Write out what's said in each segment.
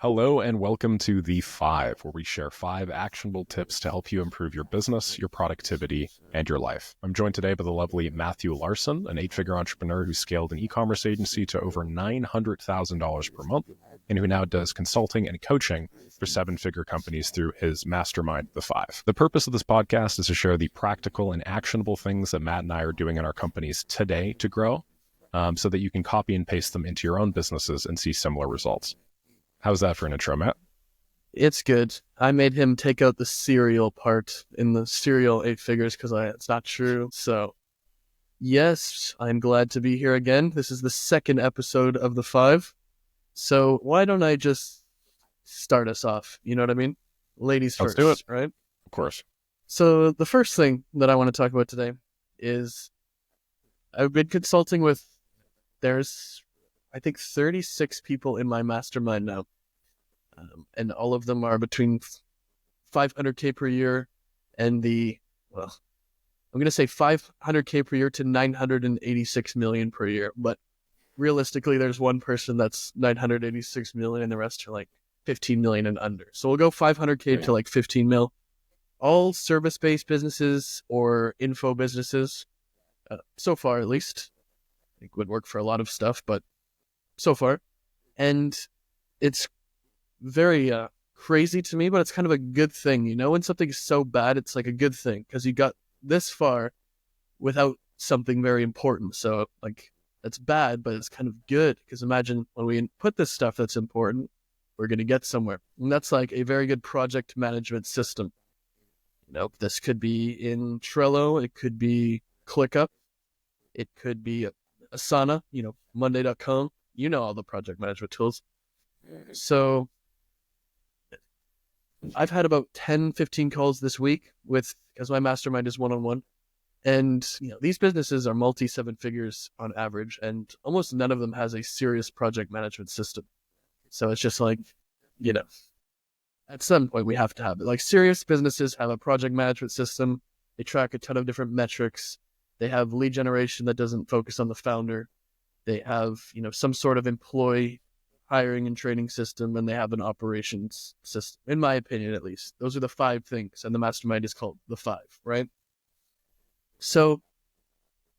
Hello and welcome to The Five, where we share 5 actionable tips to help you improve your business, your productivity, and your life. I'm joined today by the lovely Matt Larsen, an 8-figure entrepreneur who scaled an e-commerce agency to over $900,000 per month, and who now does consulting and coaching for 7-figure companies through his mastermind, The Five. The purpose of this podcast is to share the practical and actionable things that Matt and I are doing in our companies today to grow, so that you can copy and paste them into your own businesses and see similar results. How's that for an intro, Matt? It's good. I made him take out the serial part in the serial 8 figures because it's not true. So, yes, I'm glad to be here again. This is the second episode of The Five. So why don't I just start us off? You know what I mean? Ladies Let's first, do it. right? Of course. So the first thing that I want to talk about today is I've been consulting with, there's, I think, 36 people in my mastermind now. And all of them are between 500K per year and I'm going to say 500K per year to 986 million per year. But realistically, there's one person that's 986 million and the rest are like 15 million and under. So we'll go 500K to like 15 mil. All service-based businesses or info businesses, so far at least. I think would work for a lot of stuff, but so far. And it's very crazy to me, but it's kind of a good thing. You know, when something's so bad, it's like a good thing because you got this far without something very important. So like that's bad, but it's kind of good because imagine when we input this stuff that's important, we're going to get somewhere. And that's like a very good project management system. You know, this could be in Trello, it could be ClickUp, it could be Asana, you know, Monday.com, you know, all the project management tools. So I've had about 10, 15 calls this week because my mastermind is one-on-one. And, you know, these businesses are multi 7 figures on average, and almost none of them has a serious project management system. So it's just like, you know, at some point we have to have it. Like serious businesses have a project management system. They track a ton of different metrics. They have lead generation that doesn't focus on the founder. They have, you know, some sort of employee hiring and training system, and they have an operations system, in my opinion, at least. Those are the 5 things, and the mastermind is called The Five, right? So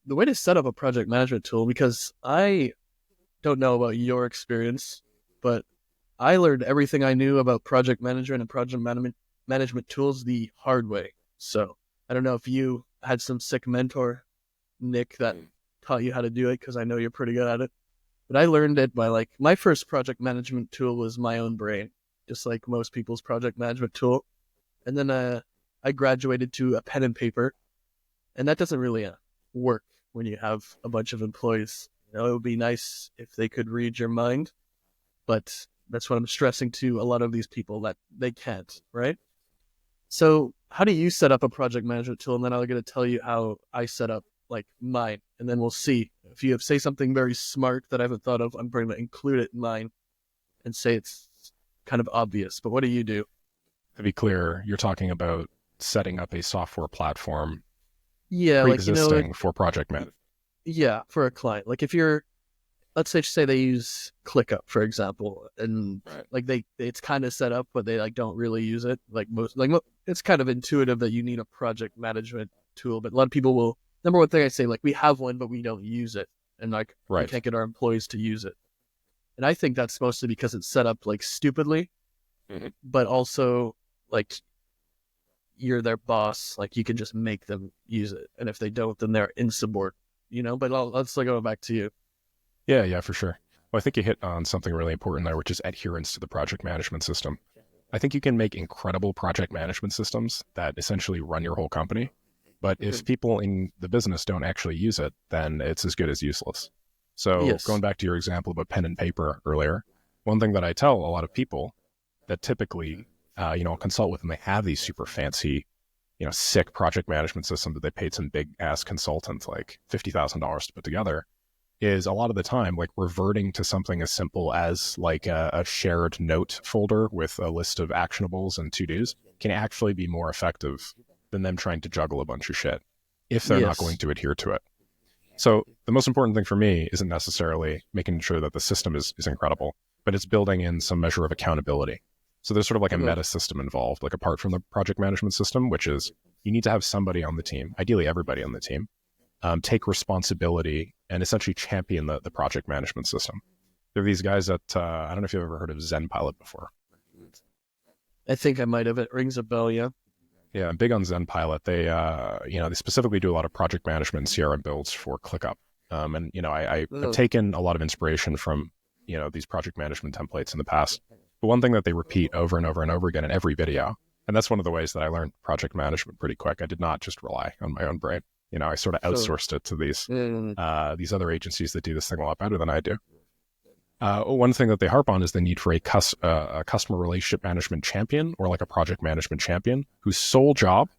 the way to set up a project management tool, because I don't know about your experience, but I learned everything I knew about project management and project management tools the hard way. So I don't know if you had some sick mentor, Nick, that taught you how to do it, because I know you're pretty good at it. But I learned it by my first project management tool was my own brain, just like most people's project management tool. And then I graduated to a pen and paper, and that doesn't really work when you have a bunch of employees. You know, it would be nice if they could read your mind, but that's what I'm stressing to a lot of these people, that they can't, right? So how do you set up a project management tool? And then I'm going to tell you how I set up mine, and then we'll see. If you say something very smart that I haven't thought of, I'm going to include it in mine and say it's kind of obvious. But what do you do? To be clear, you're talking about setting up a software platform pre-existing for project management. Yeah, for a client. Like if you're, let's say they use ClickUp, for example, and it's kind of set up, but they don't really use it. It's kind of intuitive that you need a project management tool, but a lot of people will. Number one thing I say, we have one, but we don't use it. And we can't get our employees to use it. And I think that's mostly because it's set up stupidly, but also you're their boss. You can just make them use it. And if they don't, then they're insubordinate, you know, but let's go back to you. Yeah, for sure. Well, I think you hit on something really important there, which is adherence to the project management system. I think you can make incredible project management systems that essentially run your whole company. But if people in the business don't actually use it, then it's as good as useless. So Going back to your example about pen and paper earlier, one thing that I tell a lot of people that typically, I'll consult with them, they have these super fancy, sick project management systems that they paid some big ass consultant like $50,000 to put together, is a lot of the time reverting to something as simple as a shared note folder with a list of actionables and to-dos can actually be more effective than them trying to juggle a bunch of shit if they're not going to adhere to it. So the most important thing for me isn't necessarily making sure that the system is incredible, but it's building in some measure of accountability. So there's sort of like a Mhm. meta system involved, like apart from the project management system, which is you need to have somebody on the team, ideally everybody on the team, take responsibility and essentially champion the project management system. There are these guys that I don't know if you've ever heard of Zen Pilot before. I think I might have. It rings a bell, yeah. Yeah, I'm big on Zen Pilot. They specifically do a lot of project management and CRM builds for ClickUp. And I have Mhm. taken a lot of inspiration from these project management templates in the past. But one thing that they repeat over and over and over again in every video, and that's one of the ways that I learned project management pretty quick. I did not just rely on my own brain. I sort of Sure. outsourced it to Mm. these other agencies that do this thing a lot better than I do. One thing that they harp on is the need for a customer relationship management champion or like a project management champion whose sole job,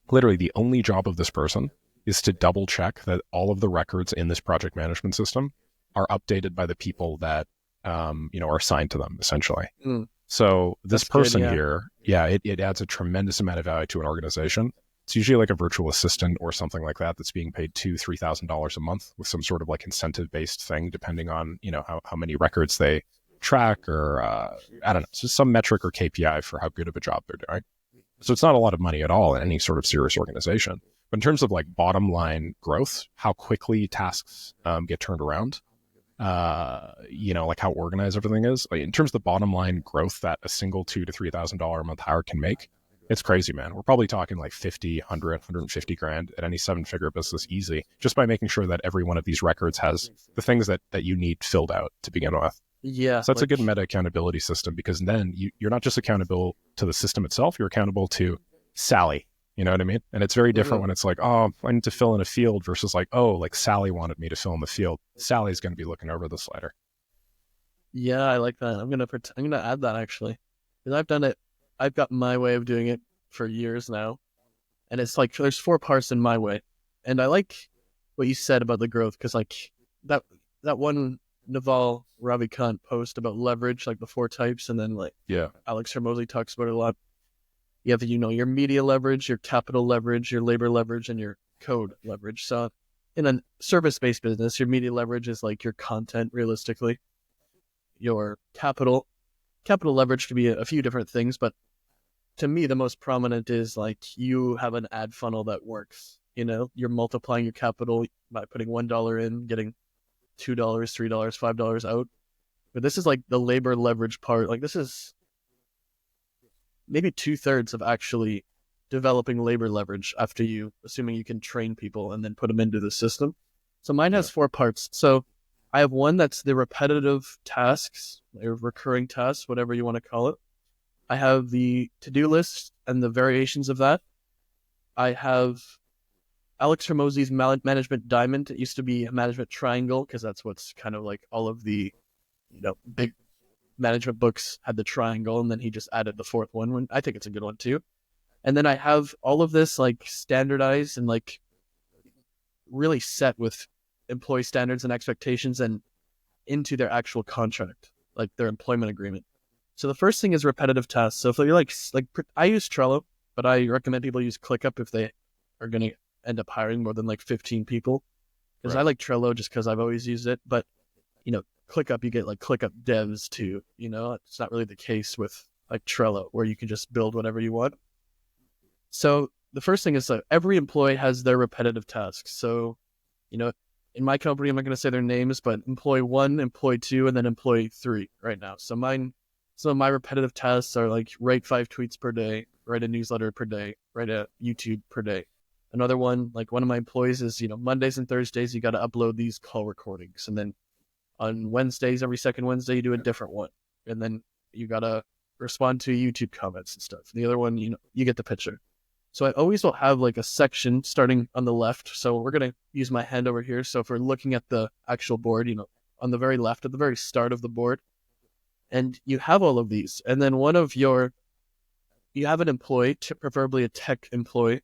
literally the only job of this person, is to double check that all of the records in this project management system are updated by the people that are assigned to them, essentially. Mm. So this That's good, person yeah. here, yeah, it adds a tremendous amount of value to an organization. It's usually like a virtual assistant or something like that that's being paid $2,000-$3,000 a month with some sort of like incentive based thing, depending on how many records they track or I don't know, just some metric or KPI for how good of a job they're doing. So it's not a lot of money at all in any sort of serious organization. But in terms of like bottom line growth, how quickly tasks get turned around, like how organized everything is. Like in terms of the bottom line growth that a single $2,000 to $3,000 a month hire can make, it's crazy, man. We're probably talking like 50, 100, 150 grand at any 7-figure business easy, just by making sure that every one of these records has the things that you need filled out to begin with. Yeah, So that's a good like, meta accountability system because then you're not just accountable to the system itself, you're accountable to Sally. You know what I mean? And it's very different mhm. when it's like, oh, I need to fill in a field versus like, oh, like Sally wanted me to fill in the field. Sally's going to be looking over the slider. Yeah, I like that. I'm gonna add that actually, because I've done it. I've got my way of doing it for years now, and it's like there's 4 parts in my way, and I like what you said about the growth because like that that one Naval Ravikant post about leverage, like the 4 types, and then like Yeah. Alex Hermosi talks about it a lot. You have your media leverage, your capital leverage, your labor leverage, and your code leverage. So in a service-based business, your media leverage is like your content, realistically. Your capital leverage could be a few different things, but to me, the most prominent is like you have an ad funnel that works. You're multiplying your capital by putting $1 in, getting $2, $3, $5 out. But this is like the labor leverage part. Like this is maybe 2/3 of actually developing labor leverage after assuming you can train people and then put them into the system. So mine Yeah. has 4 parts. So I have one that's the repetitive tasks, or recurring tasks, whatever you want to call it. I have the to-do list and the variations of that. I have Alex Hermosi's management diamond. It used to be a management triangle because that's what's kind of like all of the big management books had the triangle, and then he just added the fourth one. I think it's a good one too. And then I have all of this like standardized and like really set with employee standards and expectations and into their actual contract, like their employment agreement. So the first thing is repetitive tasks. So if you're like I use Trello, but I recommend people use ClickUp if they are going to end up hiring more than like 15 people. Because I Right. like Trello just because I've always used it. But ClickUp, you get like ClickUp devs too. It's not really the case with like Trello where you can just build whatever you want. So the first thing is that every employee has their repetitive tasks. So, you know, in my company, I'm not going to say their names, but employee 1, employee 2, and then employee 3 right now. So some of my repetitive tasks are like write 5 tweets per day, write a newsletter per day, write a YouTube per day. Another one, like one of my employees is, Mondays and Thursdays, you got to upload these call recordings. And then on Wednesdays, every second Wednesday, you do a different one. And then you got to respond to YouTube comments and stuff. The other one, you get the picture. So I always will have like a section starting on the left. So we're going to use my hand over here. So if we're looking at the actual board, on the very left, at the very start of the board, and you have all of these. And then you have an employee, preferably a tech employee,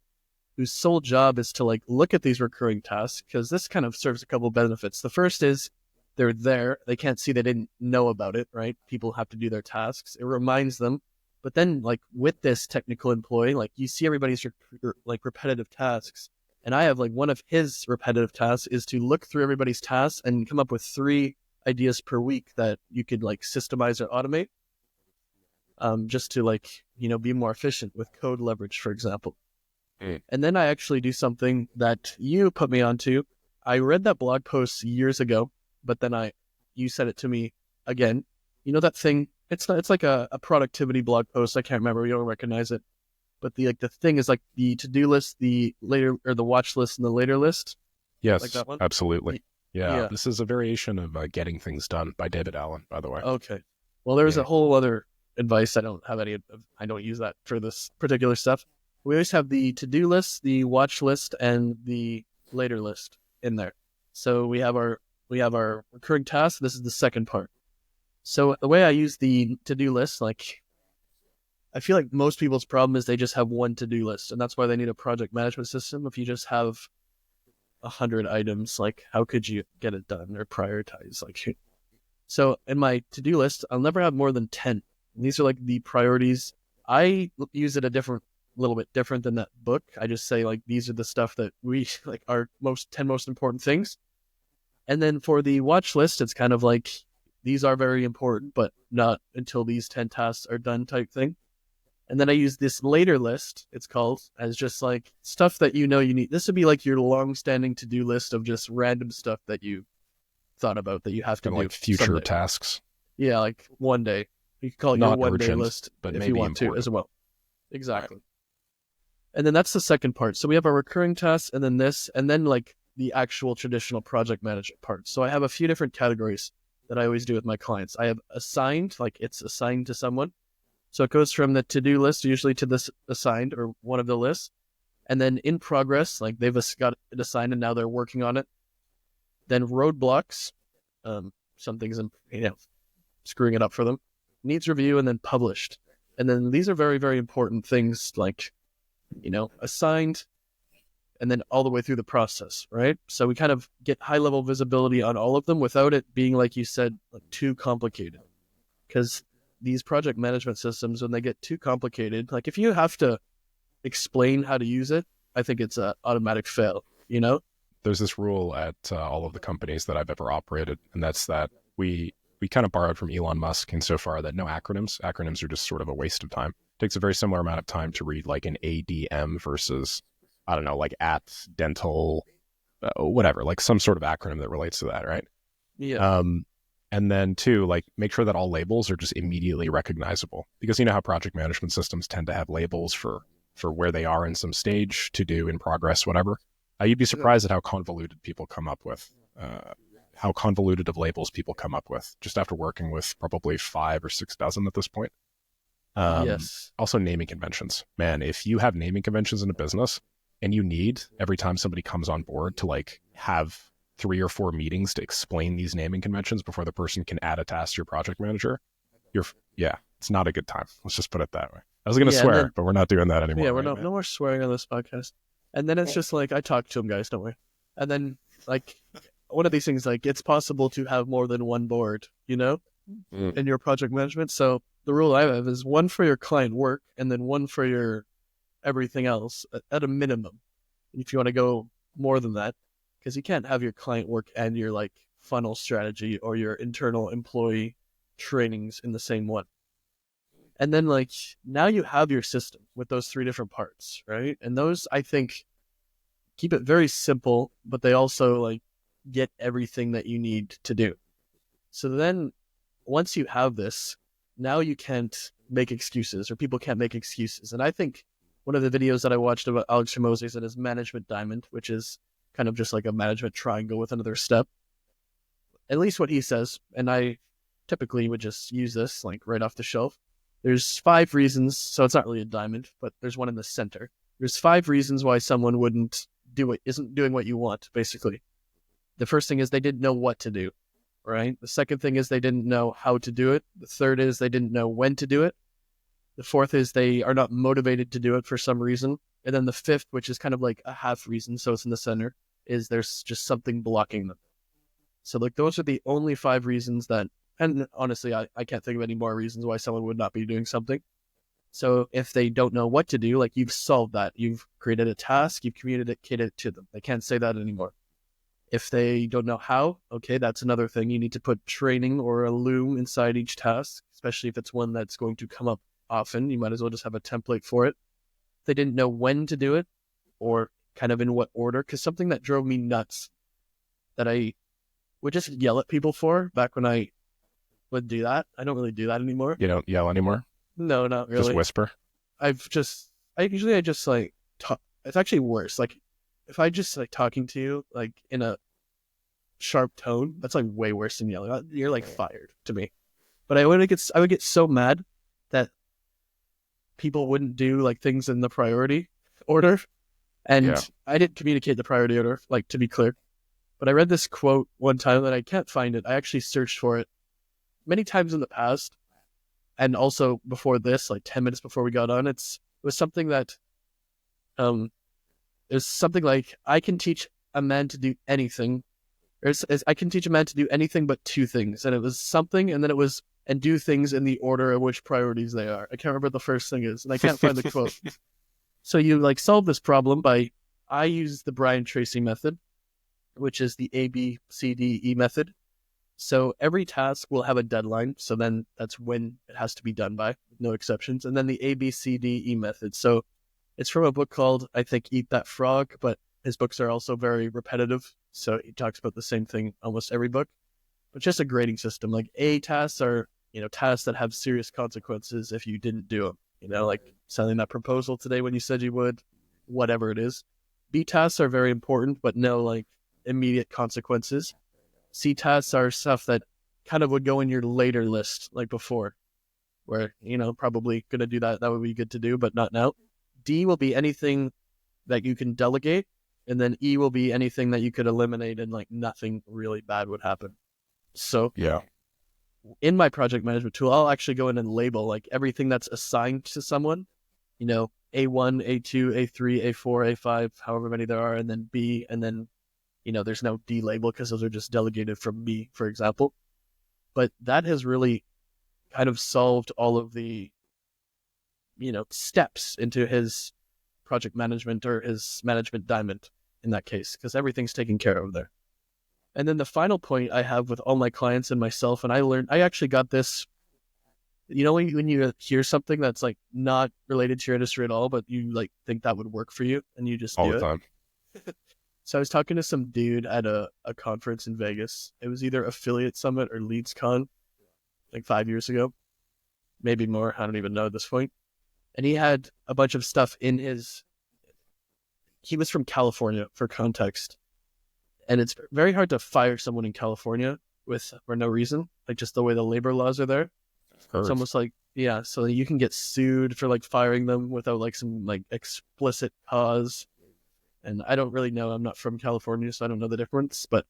whose sole job is to like look at these recurring tasks, because this kind of serves a couple of benefits. The first is they're there. They can't see they didn't know about it, right? People have to do their tasks. It reminds them. But then like with this technical employee, like you see everybody's like repetitive tasks. And I have like one of his repetitive tasks is to look through everybody's tasks and come up with 3 ideas per week that you could like systemize or automate, just to like, be more efficient with code leverage, for example. And then I actually do something that you put me onto. I read that blog post years ago, but then you said it to me again. You know that thing? It's like a productivity blog post. I can't remember. You don't recognize it. But the thing is like the to-do list, the later or the watch list and the later list. Yes, Like that one? absolutely. Yeah, Yeah. this is a variation of Getting Things Done by David Allen, by the way. Okay. Well, there's Yeah. a whole other advice. I don't use that for this particular stuff. We always have the to-do list, the watch list, and the later list in there. So we have our recurring tasks. This is the second part. So the way I use the to-do list, like I feel like most people's problem is they just have one to-do list, and that's why they need a project management system. If you just have 100 items, like how could you get it done or prioritize? Like, so in my to-do list, I'll never have more than 10. And these are like the priorities. I use it a little bit different than that book. I just say like these are the stuff that we like our 10 most important things. And then for the watch list, it's kind of like these are very important, but not until these 10 tasks are done type thing. And then I use this later list, it's called, as just like stuff that you need. This would be like your long-standing to-do list of just random stuff that you thought about that you have to Kind do of like future someday. tasks. Yeah, like one day. You can call it your Not one-day urgent, list but if maybe you want to important. as well. Exactly. And then that's the second part. So we have our recurring tasks and then this, and then like the actual traditional project management part. So I have a few different categories that I always do with my clients. I have assigned, like it's assigned to someone. So it goes from the to-do list usually to this assigned or one of the lists. And then in progress, like they've got it assigned and now they're working on it. Then roadblocks, something's screwing it up for them. Needs review and then published. And then these are very, very important things like, assigned and then all the way through the process, right? So we kind of get high level visibility on all of them without it being, like you said, like too complicated. Because these project management systems, when they get too complicated, like if you have to explain how to use it, I think it's an automatic fail, There's this rule at all of the companies that I've ever operated, and that's that we kind of borrowed from Elon Musk insofar that no acronyms. Acronyms are just sort of a waste of time. It takes a very similar amount of time to read like an ADM versus, I don't know, like at dental, whatever, like some sort of acronym that relates to that, right? Yeah. And then two, like make sure that all labels are just immediately recognizable, because you know how project management systems tend to have labels for where they are in some stage, to do, in progress, whatever. You'd be surprised at how convoluted people come up with, how convoluted of labels people come up with just after working with probably 5 or 6 dozen at this point. Yes. Also, naming conventions. Man, if you have naming conventions in a business and you need every time somebody comes on board to like have 3 or 4 meetings to explain these naming conventions before the person can add a task to your project manager, it's not a good time. Let's just put it that way. I was going to swear, but we're not doing that anymore. Yeah, we're right, no more swearing on this podcast. And then it's just like, I talk to them, guys, don't we? And then like one of these things, like it's possible to have more than one board, in your project management. So the rule I have is one for your client work and then one for your everything else at a minimum. If you want to go more than that, because you can't have your client work and your like funnel strategy or your internal employee trainings in the same one. And then like now you have your system with those 3 different parts, right? And those, I think, keep it very simple, but they also like get everything that you need to do. So then once you have this, now you can't make excuses, or people can't make excuses. And I think one of the videos that I watched about Alex Hormozi and his management diamond, which is kind of just like a management triangle with another step, at least what he says, and I typically would just use this like right off the shelf. There's 5 reasons, so it's not really a diamond, but there's one in the center. There's 5 reasons why someone isn't doing what you want, basically. The first thing is they didn't know what to do, right? The second thing is they didn't know how to do it. The third is they didn't know when to do it. The fourth is they are not motivated to do it for some reason. And then the fifth, which is kind of like a half reason, so it's in the center, is there's just something blocking them. So like those are the only 5 reasons that, and honestly, I can't think of any more reasons why someone would not be doing something. So if they don't know what to do, like you've solved that. You've created a task, you've communicated it to them. They can't say that anymore. If they don't know how, okay, that's another thing. You need to put training or a loom inside each task, especially if it's one that's going to come up often. You might as well just have a template for it. If they didn't know when to do it or kind of in what order, because something that drove me nuts that I would just yell at people for back when I would do that. I don't really do that anymore. You don't yell anymore? No, not Just really. whisper? I just like talk. It's actually worse. Like if I just like talking to you like in a sharp tone, that's like way worse than yelling. You're like fired to me. But I would get so mad that people wouldn't do like things in the priority order, Yeah. and I didn't communicate the priority order. Like to be clear, but I read this quote one time that I can't find it. I actually searched for it many times in the past, and also before this, like 10 minutes before we got on. It was something that um it was something like I can teach a man to do anything. I can teach a man to do anything but two things, and it was something, and then it was and do things in the order in which priorities they are. I can't remember what the first thing is, and I can't find the quote. So you like solve this problem by I use the Brian Tracy method, which is the ABCDE method. So every task will have a deadline. So then that's when it has to be done by, no exceptions. And then the ABCDE method. So it's from a book called, I think, Eat That Frog, but his books are also very repetitive. So he talks about the same thing almost every book. But just a grading system. Like A tasks are, tasks that have serious consequences if you didn't do them. Like sending that proposal today when you said you would, whatever it is. B tasks are very important, but no like immediate consequences. C tasks are stuff that kind of would go in your later list, like before, where, probably going to do that. That would be good to do, but not now. D will be anything that you can delegate. And then E will be anything that you could eliminate and like nothing really bad would happen. So Yeah. in my project management tool, I'll actually go in and label like everything that's assigned to someone, A1, A2, A3, A4, A5, however many there are, and then B, and then there's no D label because those are just delegated from me, for example. But that has really kind of solved all of the, steps into his project management or his management diamond in that case, because everything's taken care of there. And then the final point I have with all my clients and myself, and I actually got this, when you hear something that's like not related to your industry at all, but you like think that would work for you and you just All do the it. time. So I was talking to some dude at a conference in Vegas. It was either Affiliate Summit or LeadsCon, like 5 years ago, maybe more. I don't even know at this point. And he had a bunch of stuff in his. He was from California, for context, and it's very hard to fire someone in California for no reason, like just the way the labor laws are there. It's almost like so you can get sued for like firing them without like some like explicit cause. And I don't really know. I'm not from California, so I don't know the difference. But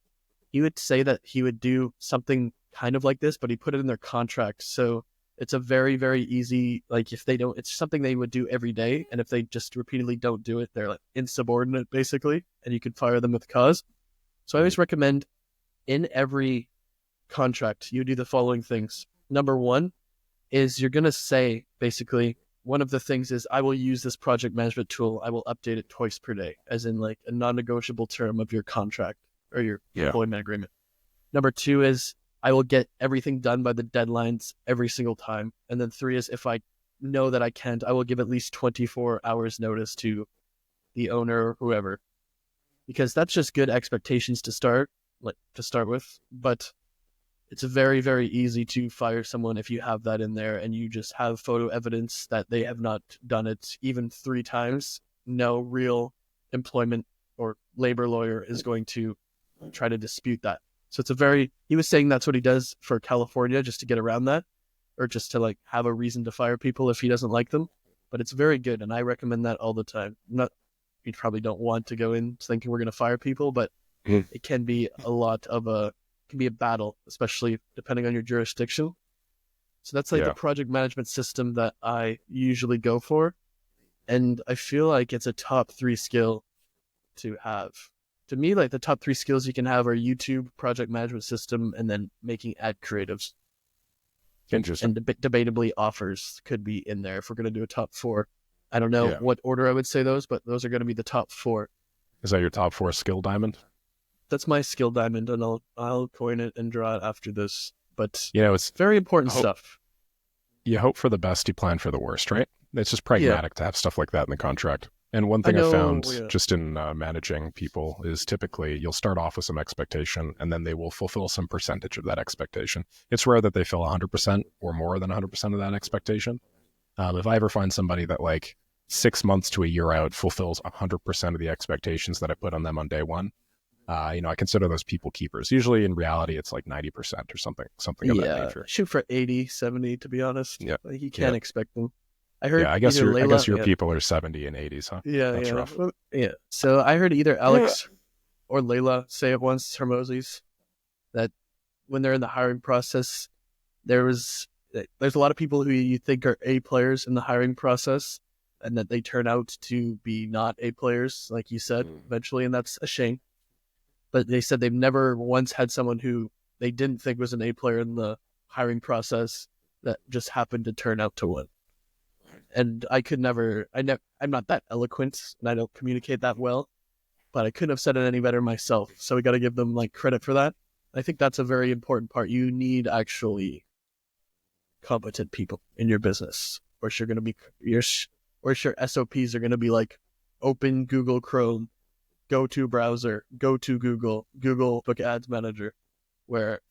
he would say that he would do something kind of like this, but he put it in their contract. So it's a very, very easy, like if they don't, it's something they would do every day. And if they just repeatedly don't do it, they're like insubordinate, basically. And you could fire them with cause. So I always recommend in every contract, you do the following things. Number one is you're going to say, basically, one of the things is I will use this project management tool. I will update it twice per day, as in like a non-negotiable term of your contract or your employment agreement. Number two is I will get everything done by the deadlines every single time. And then three is if I know that I can't, I will give at least 24 hours notice to the owner or whoever, because that's just good expectations to start with. But it's very, very easy to fire someone if you have that in there and you just have photo evidence that they have not done it even 3 times. No real employment or labor lawyer is going to try to dispute that. So he was saying that's what he does for California just to get around that, or just to like have a reason to fire people if he doesn't like them. But it's very good, and I recommend that all the time. You probably don't want to go in thinking we're going to fire people, but it can be a battle, especially depending on your jurisdiction. So that's like the project management system that I usually go for. And I feel like it's a top 3 skill to have. To me, like the top 3 skills you can have are YouTube, project management system, and then making ad creatives. Interesting. and debatably offers could be in there if we're going to do a top 4. I don't know Yeah. what order I would say those, but those are going to be the top 4. Is that your top 4 skill diamond? That's my skill diamond, and I'll coin it and draw it after this. But It's very important stuff. You hope for the best, you plan for the worst, right? It's just pragmatic to have stuff like that in the contract. And one thing I found just in managing people is typically you'll start off with some expectation and then they will fulfill some percentage of that expectation. It's rare that they fill 100% or more than 100% of that expectation. If I ever find somebody that like 6 months to a year out fulfills 100% of the expectations that I put on them on day one, I consider those people keepers. Usually in reality, it's like 90% or something of that nature. Shoot for 80, 70, to be honest. Yeah. Like, you can't expect them. I heard. I guess your people are 70 and 80s, huh? Yeah, That's rough. Yeah. So I heard either Alex or Layla say it once, Hermosis, that when they're in the hiring process, there's a lot of people who you think are A players in the hiring process, and that they turn out to be not A players, like you said, eventually, and that's a shame. But they said they've never once had someone who they didn't think was an A player in the hiring process that just happened to turn out to one. And I'm not that eloquent and I don't communicate that well, but I couldn't have said it any better myself. So we got to give them like credit for that. I think that's a very important part. You need actually competent people in your business, or you're going to be your SOPs are going to be like open Google Chrome, go to browser, go to Google Book Ads Manager, where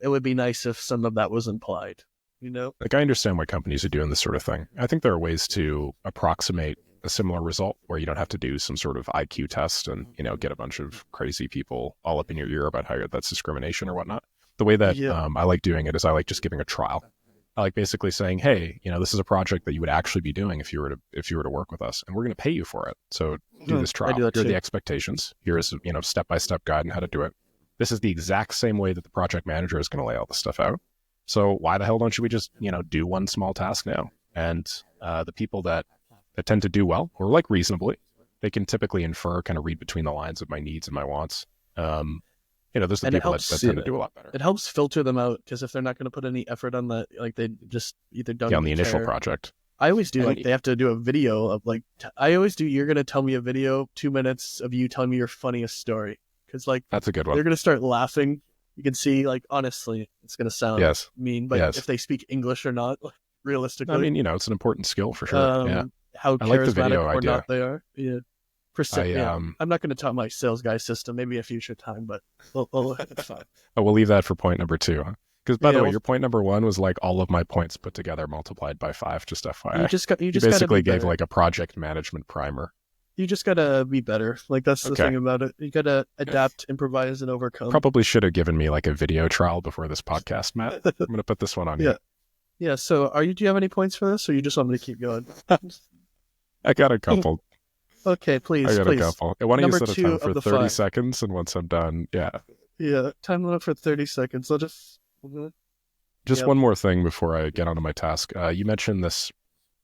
it would be nice if some of that was implied. Like, I understand why companies are doing this sort of thing. I think there are ways to approximate a similar result where you don't have to do some sort of IQ test and, get a bunch of crazy people all up in your ear about how that's discrimination or whatnot. The way that I like doing it is I like just giving a trial. I like basically saying, hey, this is a project that you would actually be doing if you were to work with us, and we're going to pay you for it. So do this trial. Here are the expectations. Here is, step-by-step guide on how to do it. This is the exact same way that the project manager is going to lay all this stuff out. So why the hell don't we just, do one small task now? And the people that tend to do well, or like reasonably, they can typically infer, kind of read between the lines of my needs and my wants. There's the people that tend to do a lot better. It helps filter them out, because if they're not going to put any effort on that, like they just either don't on the initial project. I always do, they have to do a video of you're going to tell me a video, 2 minutes of you telling me your funniest story. Because that's a good one. They're going to start laughing. You can see, honestly, it's going to sound mean, but if they speak English or not, realistically. I mean, it's an important skill for sure. How charismatic like the video or idea. not they are. Yeah. I'm not going to talk my sales guy system, maybe a future time, but it's fine. We'll leave that for point number 2, huh? Because by the way, your point number 1 was like all of my points put together multiplied by 5, just FYI. You basically gave like a project management primer. You just gotta be better. That's the thing about it. You gotta adapt, improvise, and overcome. Probably should have given me like a video trial before this podcast, Matt. I'm gonna put this one on you. Yeah. So, do you have any points for this, or you just want me to keep going? I got a couple. Okay, please. I got a couple. Why don't you set a time for 30 seconds, and once I'm done, time limit for 30 seconds. I'll just one more thing before I get onto my task. You mentioned this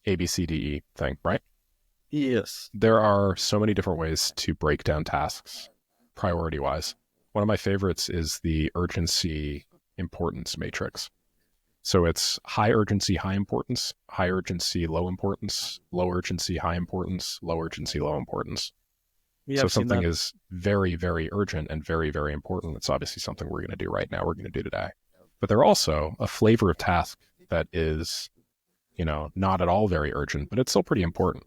ABCDE thing, right? Yes. There are so many different ways to break down tasks, priority-wise. One of my favorites is the urgency importance matrix. So it's high urgency, high importance, high urgency, low importance, low urgency, high importance, low urgency, low importance. So something is very, very urgent and very, very important. It's obviously something we're going to do right now. We're going to do today. But they're also a flavor of task that is, not at all very urgent, but it's still pretty important.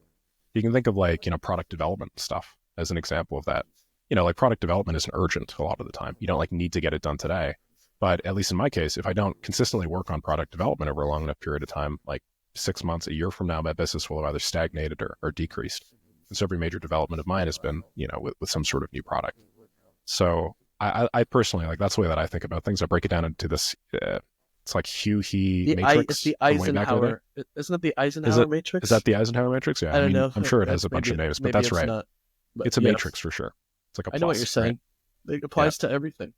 You can think of product development stuff as an example of that. Product development isn't urgent a lot of the time. You don't need to get it done today. But at least in my case, if I don't consistently work on product development over a long enough period of time, like 6 months, a year from now, my business will have either stagnated or decreased. And so every major development of mine has been, with some sort of new product. So I personally, that's the way that I think about things. I break it down into this, it's like He matrix. It's the Eisenhower. Isn't it the Eisenhower matrix? Is that the Eisenhower matrix? Yeah. I don't know. I'm sure it has a bunch of names, but that's right. It's a matrix for sure. It's like a plus. I know what you're saying. Right? It applies to everything,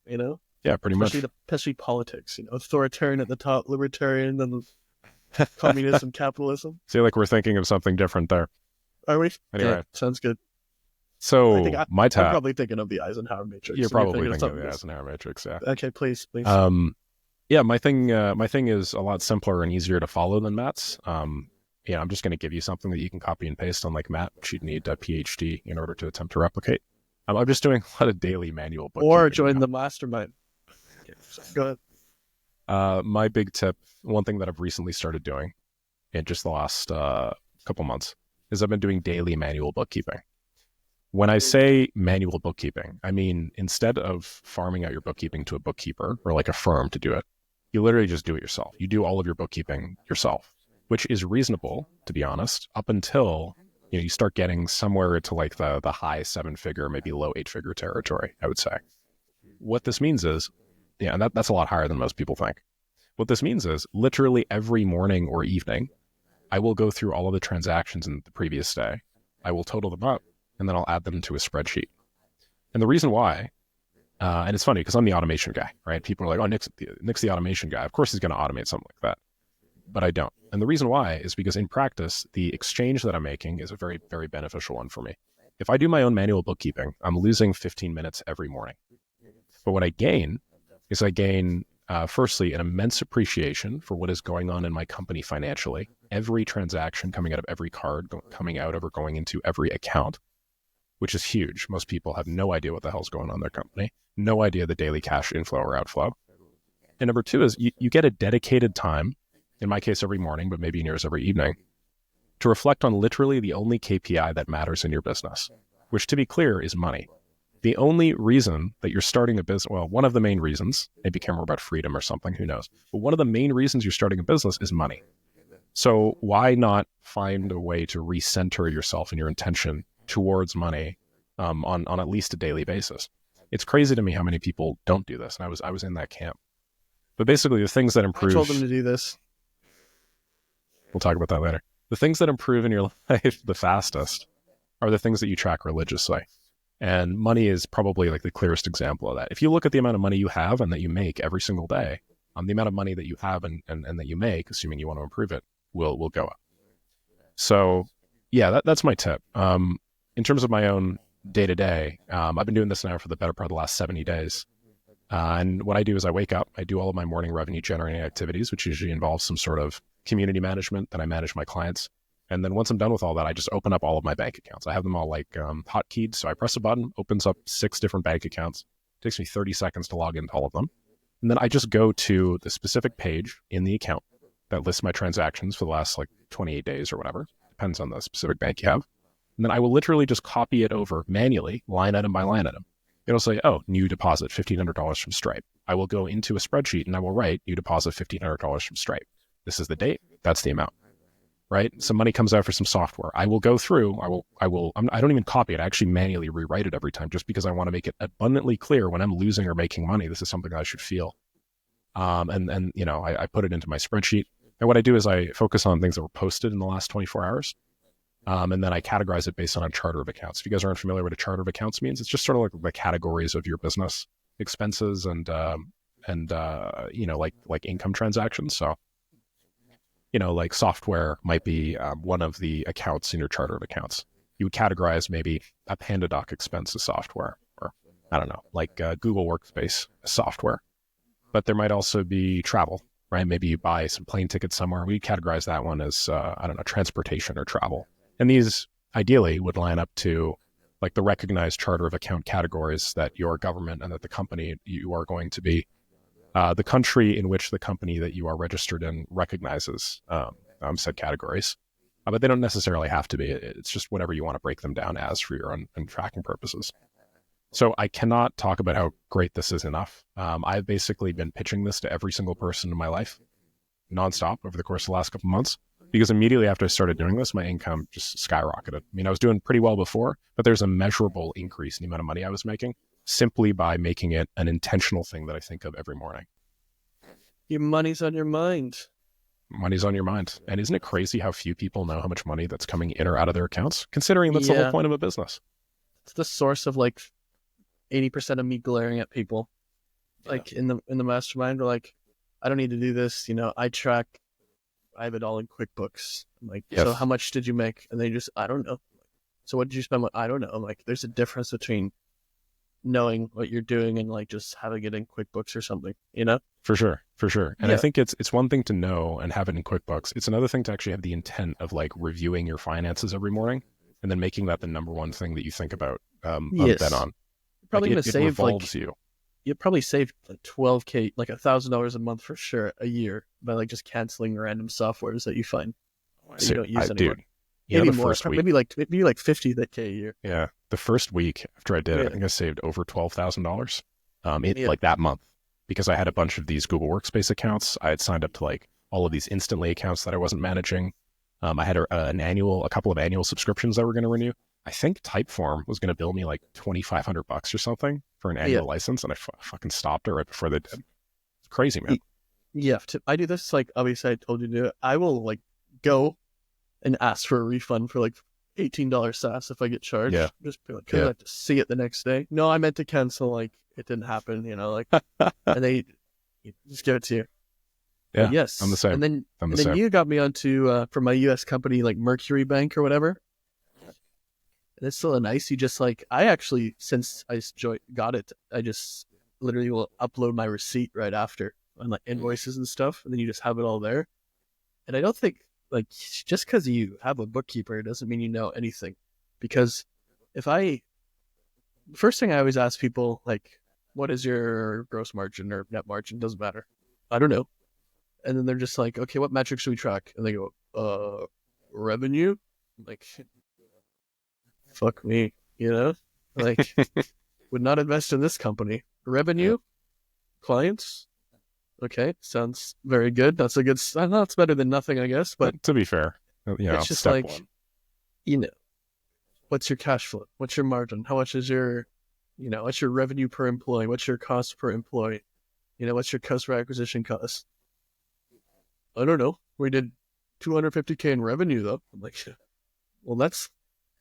Yeah, pretty much. Especially politics, authoritarian at the top, libertarian, then communism, capitalism. See, we're thinking of something different there. Are we? Anyway. Yeah, sounds good. So my I'm probably thinking of the Eisenhower matrix. You're probably thinking of the Eisenhower matrix, yeah. Okay, please. Yeah, my thing is a lot simpler and easier to follow than Matt's. Yeah, I'm just going to give you something that you can copy and paste on like Matt, which you'd need a PhD in order to attempt to replicate. I'm just doing a lot of daily manual Or bookkeeping join now. the mastermind. Okay, go ahead. My big tip, one thing that I've recently started doing in just the last couple months, is I've been doing daily manual bookkeeping. When I say manual bookkeeping, I mean instead of farming out your bookkeeping to a bookkeeper or like a firm to do it, you literally just do it yourself. You do all of your bookkeeping yourself, which is reasonable, to be honest, up until you start getting somewhere to like the high seven figure, maybe low eight figure territory, I would say. What this means is, yeah, and that's a lot higher than most people think. What this means is literally every morning or evening, I will go through all of the transactions in the previous day. I will total them up, and then I'll add them to a spreadsheet. And the reason why, and it's funny because I'm the automation guy, right? People are like, "Oh, Nick's the automation guy. Of course he's going to automate something like that." But I don't. And the reason why is because in practice, the exchange that I'm making is a very, very beneficial one for me. If I do my own manual bookkeeping, I'm losing 15 minutes every morning. But what I gain is I gain, firstly, an immense appreciation for what is going on in my company financially. Every transaction coming out of every card, coming out of or going into every account, which is huge. Most people have no idea what the hell's going on in their company, no idea the daily cash inflow or outflow. And number two is you get a dedicated time, in my case every morning, but maybe in yours every evening, to reflect on literally the only KPI that matters in your business, which to be clear is money. The only reason that you're starting a business, well, one of the main reasons, maybe care more about freedom or something, who knows, but one of the main reasons you're starting a business is money. So why not find a way to recenter yourself and your intention towards money on at least a daily basis? It's crazy to me how many people don't do this, and I was in that camp. But basically, the things that I told them improve, to do this. we'll talk about that later. The things that improve in your life the fastest are the things that you track religiously. And money is probably like the clearest example of that. If you look at the amount of money you have and that you make every single day, the amount of money that you have and that you make, assuming you want to improve it, will go up. So yeah, that's my tip. In terms of my own day to day, I've been doing this now for the better part of the last 70 days. And what I do is I wake up, I do all of my morning revenue generating activities, which usually involves some sort of community management. Then I manage my clients. And then once I'm done with all that, I just open up all of my bank accounts. I have them all like hotkeyed. So I press a button, opens up 6 different bank accounts. It takes me 30 seconds to log into all of them. And then I just go to the specific page in the account that lists my transactions for the last like 28 days or whatever. Depends on the specific bank you have. And then I will literally just copy it over manually, line item by line item. It'll say, oh, new deposit, $1,500 from Stripe. I will go into a spreadsheet and I will write new deposit, $1,500 from Stripe. This is the date. That's the amount, right? Some money comes out for some software. I will go through, I don't even copy it. I actually manually rewrite it every time just because I want to make it abundantly clear when I'm losing or making money, this is something I should feel. I put it into my spreadsheet. And what I do is I focus on things that were posted in the last 24 hours. And then I categorize it based on a charter of accounts. If you guys aren't familiar with what a charter of accounts means, it's just sort of like the categories of your business expenses and like income transactions. So, like software might be one of the accounts in your charter of accounts. You would categorize maybe a PandaDoc expense as software, or I don't know, like Google Workspace software. But there might also be travel, right? Maybe you buy some plane tickets somewhere. We categorize that one as, I don't know, transportation or travel. And these ideally would line up to like the recognized charter of account categories that your government and that the company you are going to be, the country in which the company that you are registered in recognizes said categories. But they don't necessarily have to be. It's just whatever you want to break them down as for your own tracking purposes. So I cannot talk about how great this is enough. I've basically been pitching this to every single person in my life nonstop over the course of the last couple of months, because immediately after I started doing this, my income just skyrocketed. I mean, I was doing pretty well before, but there's a measurable increase in the amount of money I was making simply by making it an intentional thing that I think of every morning. Your money's on your mind. Money's on your mind. And isn't it crazy how few people know how much money that's coming in or out of their accounts, considering that's the whole Yeah, point of a business? it's the source of like 80% of me glaring at people. Like in the mastermind, we're like, I don't need to do this. I have it all in QuickBooks. I'm like, so how Yes. much did you make? And they just, I don't know. So what did you spend? I don't know. I'm like, there's a difference between knowing what you're doing and like just having it in QuickBooks or something, you know? For sure, for sure. And I Yeah. think it's one thing to know and have it in QuickBooks. It's another thing to actually have the intent of like reviewing your finances every morning and then making that the number one thing that you think about then Yes. on. You're Like probably gonna it save like revolves you. you probably save like 12K, like $1,000 a month for sure a year by like just canceling random softwares that you find that you don't use anymore. Dude, you know, Maybe the more, first week, maybe like 50K a year. yeah, the first week after I did it, I Yeah. think I saved over $12,000 it Yeah. like that month because I had a bunch of these Google Workspace accounts. I had signed up to like all of these Instantly accounts that I wasn't managing. I had a couple of annual subscriptions that were going to renew. I think Typeform was going to bill me like $2,500 or something for an Yeah. annual license, and I fucking stopped it right before they did. It's crazy, man. Yeah. I do this like obviously I told you to do it. I will like go and ask for a refund for like $18 SaaS if I get Yeah, charged. Just be like, because I yeah, have to see it the next day. No, I meant to cancel. Like it didn't happen. Like, and they just give it to you. But yeah. I'm the yes, same. I'm the and then same. you got me onto for my U.S. company like Mercury Bank or whatever. And it's still nice. You just like I actually since got it, I just literally will upload my receipt right after on like invoices and stuff, and then you just have it all there. And I don't think like just because you have a bookkeeper doesn't mean you know anything. Because if I first thing I always ask people like, what is your gross margin or net margin? Doesn't matter. I don't know. And then they're just like, okay, what metrics should we track? And they go, revenue. I'm like, fuck me, like would not invest in this company. Yeah. Revenue, clients. Okay, sounds very good. That's a good. I know it's better than nothing, I guess. But To be fair, it's just step like, one. you know, what's your cash flow? What's your margin? How much is your, what's your revenue per employee? What's your cost per employee? What's your customer acquisition cost? I don't know. We did 250K in revenue though. I'm like, well, that's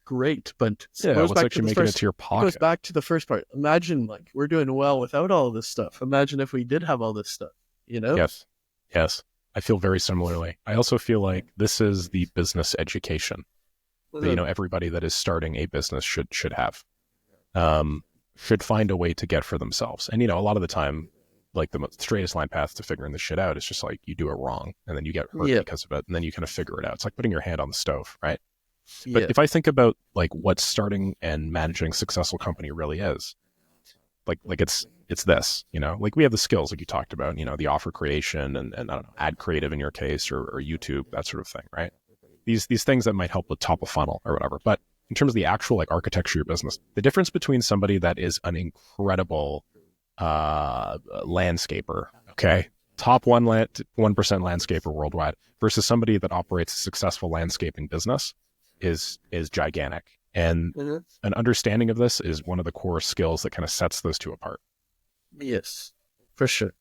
great, but it Yeah, goes what's back to actually the making it first. to your It goes pocket? back to the first part. Imagine like we're doing well without all this stuff. Imagine if we did have all this stuff. You know? Yes, yes. I feel very similarly. I also feel like this is the business education that everybody that is starting a business should have. Should find a way to get for themselves. And a lot of the time, like the straightest line path to figuring this shit out is just like you do it wrong and then you get hurt Yeah, because of it, and then you kind of figure it out. It's like putting your hand on the stove, right? But yeah, if I think about like what starting and managing a successful company really is, like it's this, like we have the skills like you talked about, the offer creation and I don't know, ad creative in your case or YouTube, that sort of thing, right? These things that might help with top of funnel or whatever. But in terms of the actual like architecture of your business, the difference between somebody that is an incredible landscaper, okay, top 1% landscaper worldwide versus somebody that operates a successful landscaping business is gigantic. And Mhm. an understanding of this is one of the core skills that kind of sets those two apart. Yes, for sure.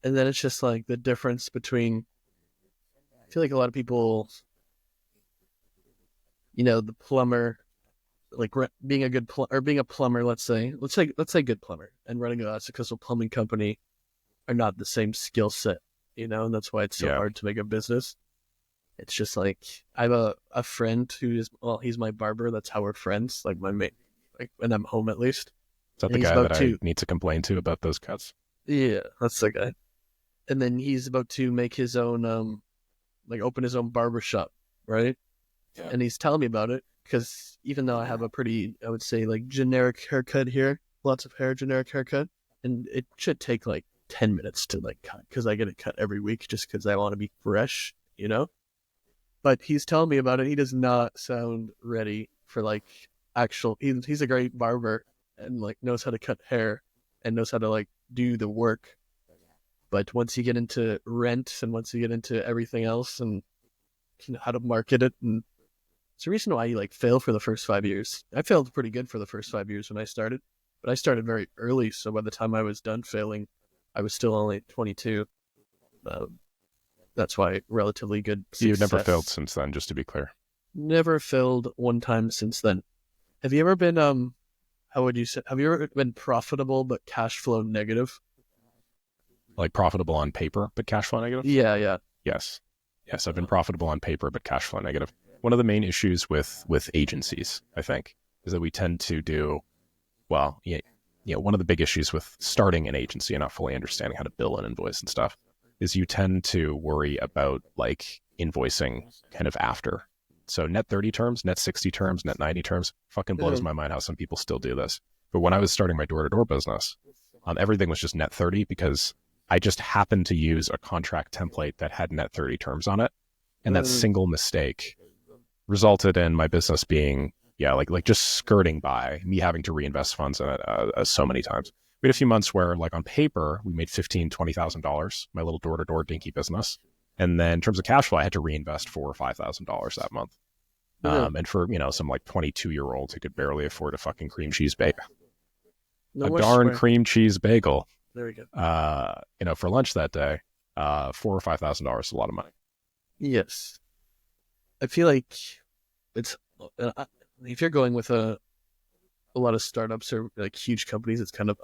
And then it's just like the difference between. I feel like a lot of people, the plumber, like being a good or being a plumber. Let's say good plumber and running a successful plumbing company are not the same skill set. And that's why it's so Yeah. hard to make a business. It's just like I have a friend who is he's my barber. That's how we're friends. Like my mate, like when I'm home at least. Is that And the he's guy about that I to need to complain to about those cuts? yeah, that's the guy. And then he's about to make his own like open his own barber shop, right? Yeah. And he's telling me about it because even though I have a pretty, I would say like generic haircut here, lots of hair, generic haircut, and it should take like 10 minutes to like cut because I get it cut every week just because I want to be fresh. But he's telling me about it. He does not sound ready for like actual. He's a great barber and like knows how to cut hair and knows how to like do the work. But once you get into rent and once you get into everything else and how to market it, and it's the reason why you like fail for the first 5 years. I failed pretty good for the first 5 years when I started, but I started very early. So by the time I was done failing, I was still only 22. That's why relatively good You've never failed success. since then, just to be clear. Never failed one time since then. Have you ever been how would you say have you ever been profitable but cash flow negative? Like profitable on paper, but cash flow negative? Yeah, yeah. Yes. Yes, I've been profitable on paper, but cash flow negative. One of the main issues with agencies, I think, is that we tend to do well, one of the big issues with starting an agency and not fully understanding how to bill an invoice and stuff is you tend to worry about like invoicing kind of after. So net 30 terms, net 60 terms, net 90 terms, fucking blows Mhm. my mind how some people still do this. But when I was starting my door-to-door business, everything was just net 30 because I just happened to use a contract template that had net 30 terms on it. And that Mhm. single mistake resulted in my business being, like just skirting by me having to reinvest funds in it so many times. We had a few months where, like on paper, we made $15,000-$20,000, my little door-to-door dinky business. And then in terms of cash flow, I had to reinvest $4,000 or $5,000 that month. Mhm. And for, some like 22-year-olds who could barely afford a fucking cream cheese bagel, No a more darn swear. cream cheese bagel, There we go. for lunch that day, $4,000 or $5,000 is a lot of money. Yes. I feel like it's if you're going with a lot of startups or like huge companies, it's kind of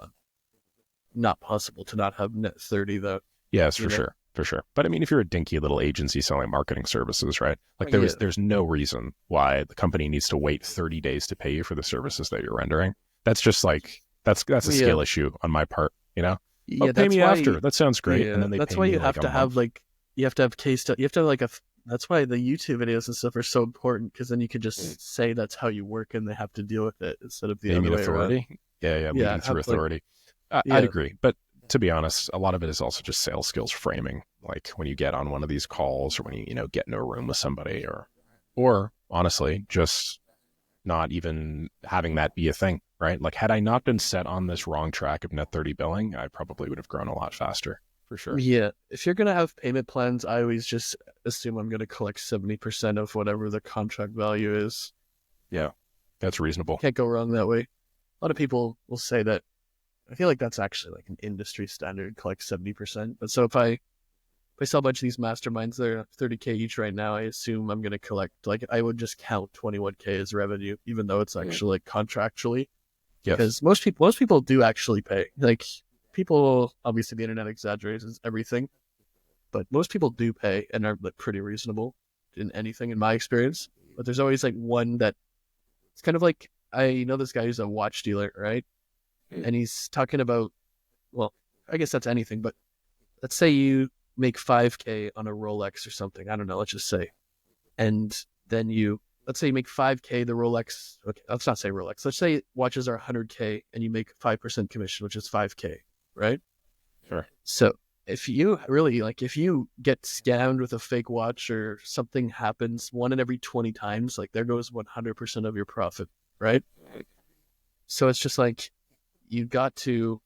not possible to not have net 30 though. Yes, You for know? sure. For sure. But I mean, if you're a dinky little agency selling marketing services, right? Like Yeah. there's no reason why the company needs to wait 30 days to pay you for the services that you're rendering. That's just like that's a Yeah. skill issue on my part, Oh, Yeah. pay me after. That sounds great. And Yeah. then they That's pay why me you like have a to have month. like, you have to have case study. You have to have like that's why the YouTube videos and stuff are so important because then you could just say that's how you work and they have to deal with it instead of the Yeah, you other mean way around. authority? Yeah, Yeah. leading through Have like, authority. I'd yeah. agree. But to be honest, a lot of it is also just sales skills framing. Like when you get on one of these calls or when you get into a room with somebody or honestly, just not even having that be a thing, right? Like had I not been set on this wrong track of net 30 billing, I probably would have grown a lot faster for sure. Yeah, if you're gonna have payment plans, I always just assume I'm gonna collect 70% of whatever the contract value is. Yeah, that's reasonable. Can't go wrong that way. A lot of people will say that. I feel like that's actually like an industry standard, collect 70%. But so if I sell a bunch of these masterminds, they're 30K each right now. I assume I'm gonna collect like I would just count 21K as revenue, even though it's actually like contractually. Yes. Because most people do actually pay. Like people, obviously the internet exaggerates everything, but most people do pay and are like pretty reasonable in anything in my experience. But there's always like one that it's kind of like I know this guy who's a watch dealer, right? And he's talking about, well, I guess that's anything, but let's say you make 5K on a Rolex or something. I don't know, let's just say. And then let's say you make 5K the Rolex. Okay, let's not say Rolex. Let's say watches are 100K and you make 5% commission, which is 5K, right? Sure. So if you get scammed with a fake watch or something happens one in every 20 times, like there goes 100% of your profit, right? So it's just like you got to,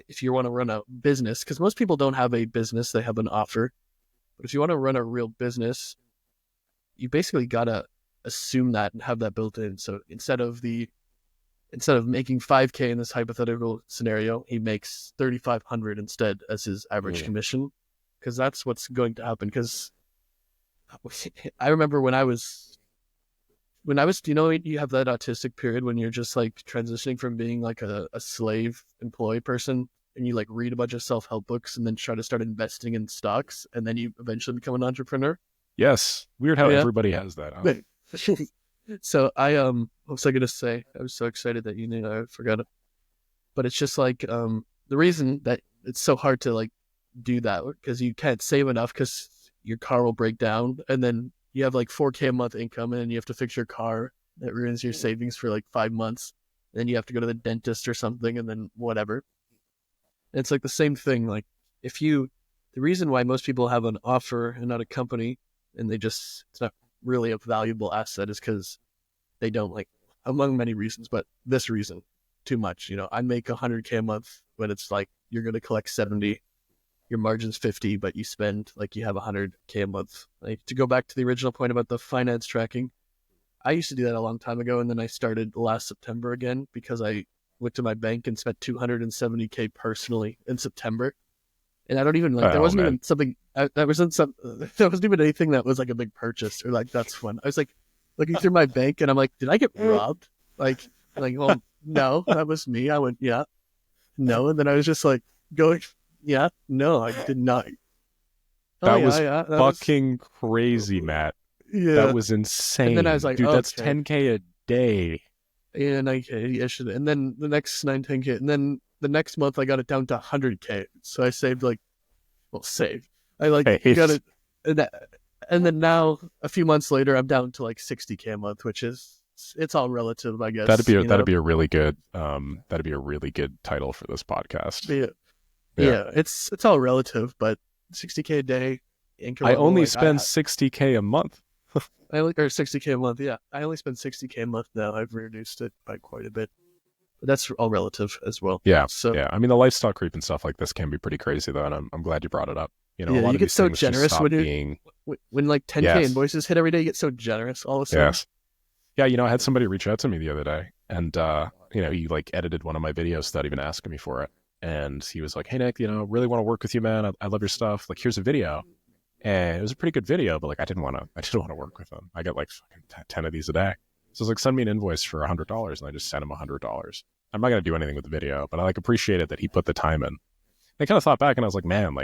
if you want to run a business, because most people don't have a business, they have an offer. But if you want to run a real business, you basically got to assume that and have that built in. So instead of making 5K in this hypothetical scenario, he makes 3,500 instead as his average commission, because that's what's going to happen. Because I remember you have that autistic period when you're just like transitioning from being like a slave employee person and you like read a bunch of self-help books and then try to start investing in stocks and then you eventually become an entrepreneur. Yes. Weird how Yeah. everybody has that, huh? So what was I gonna say? I was so excited that you knew, I forgot it. But it's just like the reason that it's so hard to like do that because you can't save enough because your car will break down and then you have like 4K a month income and then you have to fix your car. That ruins your savings for like 5 months. Then you have to go to the dentist or something and then whatever. And it's like the same thing. Like if you, the reason why most people have an offer and not a company and it's not really a valuable asset is because they don't like, among many reasons, but this reason too much. I make 100K a month when it's like you're going to collect 70, your margin's 50, but you spend like you have 100K a month. Like to go back to the original point about the finance tracking, I used to do that a long time ago, and then I started last September again because I went to my bank and spent 270K personally in September. And I don't even like, there Oh wasn't man. even something that wasn't some, there wasn't even anything that was like a big purchase or like that's fun. I was like looking through my bank and I'm like, did I get robbed? Well, no, that was me. I went, yeah, no. And then I was just like going, yeah, no, I did not. Oh That yeah, was yeah, that was, fucking crazy, Matt. That yeah. was And then I was insane. like, Dude, that's okay. 10K a day. Yeah, 9K ish, and then the next 9, 10K, and then the next month I got it down to 100K. So I saved saved. I Hey, got it, and, and then now a few months later I'm down to 60K a month, which is it's all relative, I guess. that'd be a really good title for this podcast. Yeah, Yeah. yeah, it's all relative, but 60K a day income I level, only spend 60K a month. or 60K a month. Yeah, I only spend 60K a month now. I've reduced it by quite a bit. But that's all relative as well. Yeah. So Yeah. I mean, the lifestyle creep and stuff like this can be pretty crazy though. And I'm glad you brought it up. A yeah, lot you of get these so things just generous stop being, when 10K yes. invoices hit every day. You get so generous all of a sudden. Yes. Yeah. I had somebody reach out to me the other day and, he edited one of my videos without even asking me for it. And he was like, "Hey, Nick, really want to work with you, man. I love your stuff. Here's a video." And it was a pretty good video, but I didn't want to work with him. I got fucking 10 of these a day. So I was send me an invoice for $100. And I just sent him $100. I'm not going to do anything with the video, but I appreciated that he put the time in. I kind of thought back and I was like, man,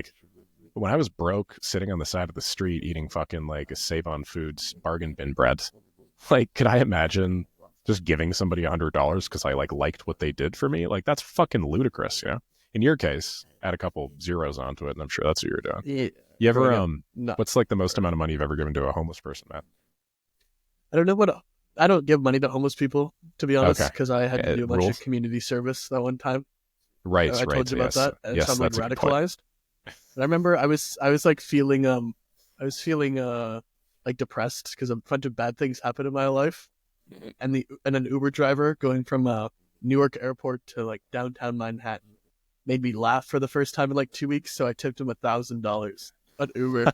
when I was broke sitting on the side of the street eating fucking a Save on Foods bargain bin bread, could I imagine just giving somebody $100 because I liked what they did for me? That's fucking ludicrous, In your case, add a couple zeros onto it, and I'm sure that's what you're doing. Yeah. You ever No. what's the most amount of money you've ever given to a homeless person, Matt? I don't know I don't give money to homeless people, to be honest, Okay. because I had to do a bunch Rules? of community service that one time. Right, I told you about yes. that, and Yes, so I'm that's a good point. radicalized. And I remember I was feeling depressed because a bunch of bad things happened in my life, and an Uber driver going from Newark Airport to downtown Manhattan made me laugh for the first time in 2 weeks. So I tipped him $1,000 on Uber.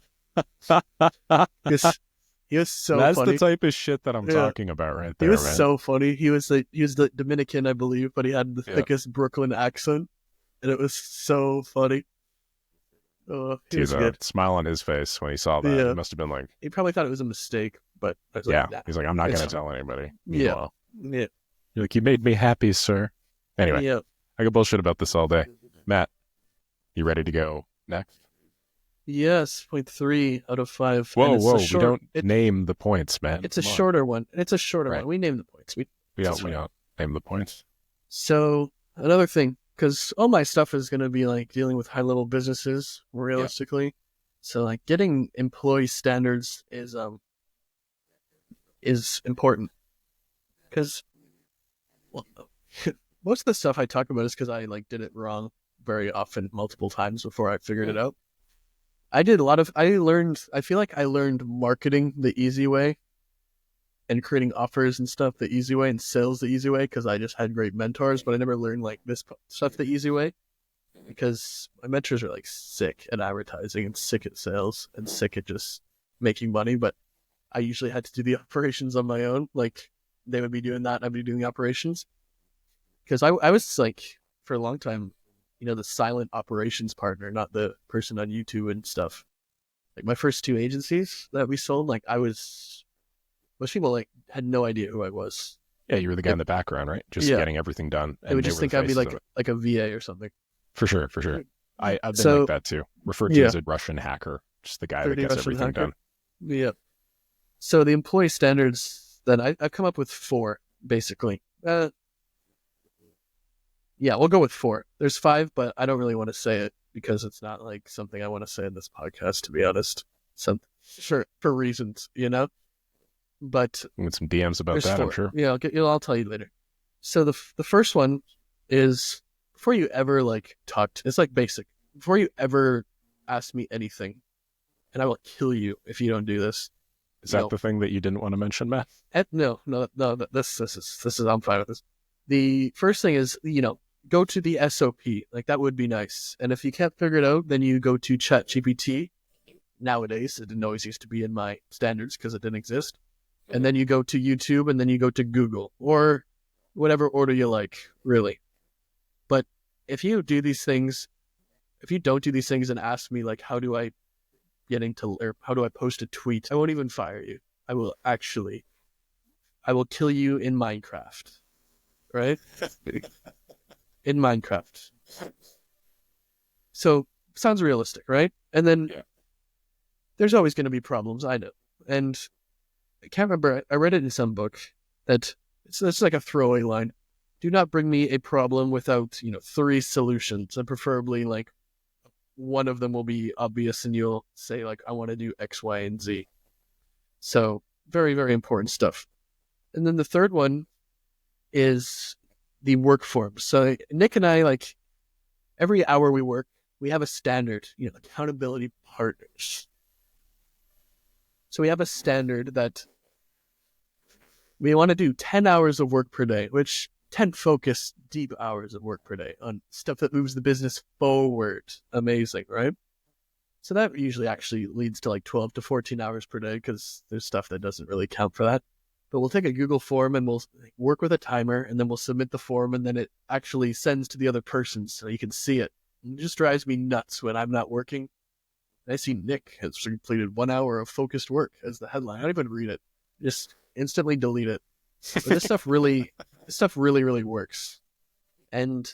He was so That's funny. the type of shit that I'm talking about right there. He was man. so funny. He was the Dominican, I believe, but he had the thickest Brooklyn accent, and it was so funny. Oh, he was good. Smile on his face when he saw that. Yeah. He must have been He probably thought it was a mistake, but I was yeah. nah, He's I'm not going to fine. tell anybody. Yeah. You're you made me happy, sir. Anyway, Yeah. I could bullshit about this all day. Matt, you ready to go next? Yes, 0.3 out of 5. Whoa. We don't name the points, man. It's a shorter one. It's a shorter one. We name the points. We don't name the points. So another thing, because all my stuff is going to be dealing with high-level businesses, realistically. Yeah. So getting employee standards is important, because most of the stuff I talk about is because I did it wrong very often, multiple times before I figured it out. I feel like I learned marketing the easy way and creating offers and stuff the easy way and sales the easy way because I just had great mentors, but I never learned this stuff the easy way because my mentors are sick at advertising and sick at sales and sick at just making money. But I usually had to do the operations on my own. They would be doing that and I'd be doing the operations because I was for a long time, the silent operations partner, not the person on YouTube and stuff. My first 2 agencies that we sold, most people had no idea who I was. Yeah, you were the guy in the background, right? Just getting everything done. They would just think I'd be a VA or something. For sure. I've been like that too. Referred to as a Russian hacker, just the guy that gets everything done. Yeah. So the employee standards, then I've come up with 4, basically. Yeah, we'll go with 4. There's 5, but I don't really want to say it because it's not something I want to say in this podcast, to be honest. For reasons, But with some DMs about that, 4. I'm sure. Yeah, I'll tell you later. So the first one is before you ever talked. It's basic. Before you ever ask me anything, and I will kill you if you don't do this. Is that the thing that you didn't want to mention, Matt? No. This is I'm fine with this. The first thing is go to the SOP. That would be nice. And if you can't figure it out, then you go to ChatGPT. Nowadays, it didn't always used to be in my standards because it didn't exist. And then you go to YouTube, and then you go to Google, or whatever order you like, really. But if you do these things, if you don't do these things and ask me how do I how do I post a tweet, I won't even fire you. I will kill you in Minecraft, right? In Minecraft. So sounds realistic, right? And then there's always going to be problems, I know. And I can't remember, I read it in some book that it's like a throwaway line. Do not bring me a problem without, 3 solutions, and preferably like one of them will be obvious and you'll say like, I want to do X, Y, and Z. So very, very important stuff. And then the third one is the work form. So Nick and I, like every hour we work, we have a standard, accountability partners. So we have a standard that we want to do 10 hours of work per day, which 10 focused, deep hours of work per day on stuff that moves the business forward. Amazing, right? So that usually actually leads to like 12 to 14 hours per day because there's stuff that doesn't really count for that. But we'll take a Google form and we'll work with a timer, and then we'll submit the form, and then it actually sends to the other person so you can see it. And it just drives me nuts when I'm not working. And I see Nick has completed 1 hour of focused work as the headline. I don't even read it. Just instantly delete it. But this stuff really, really works. And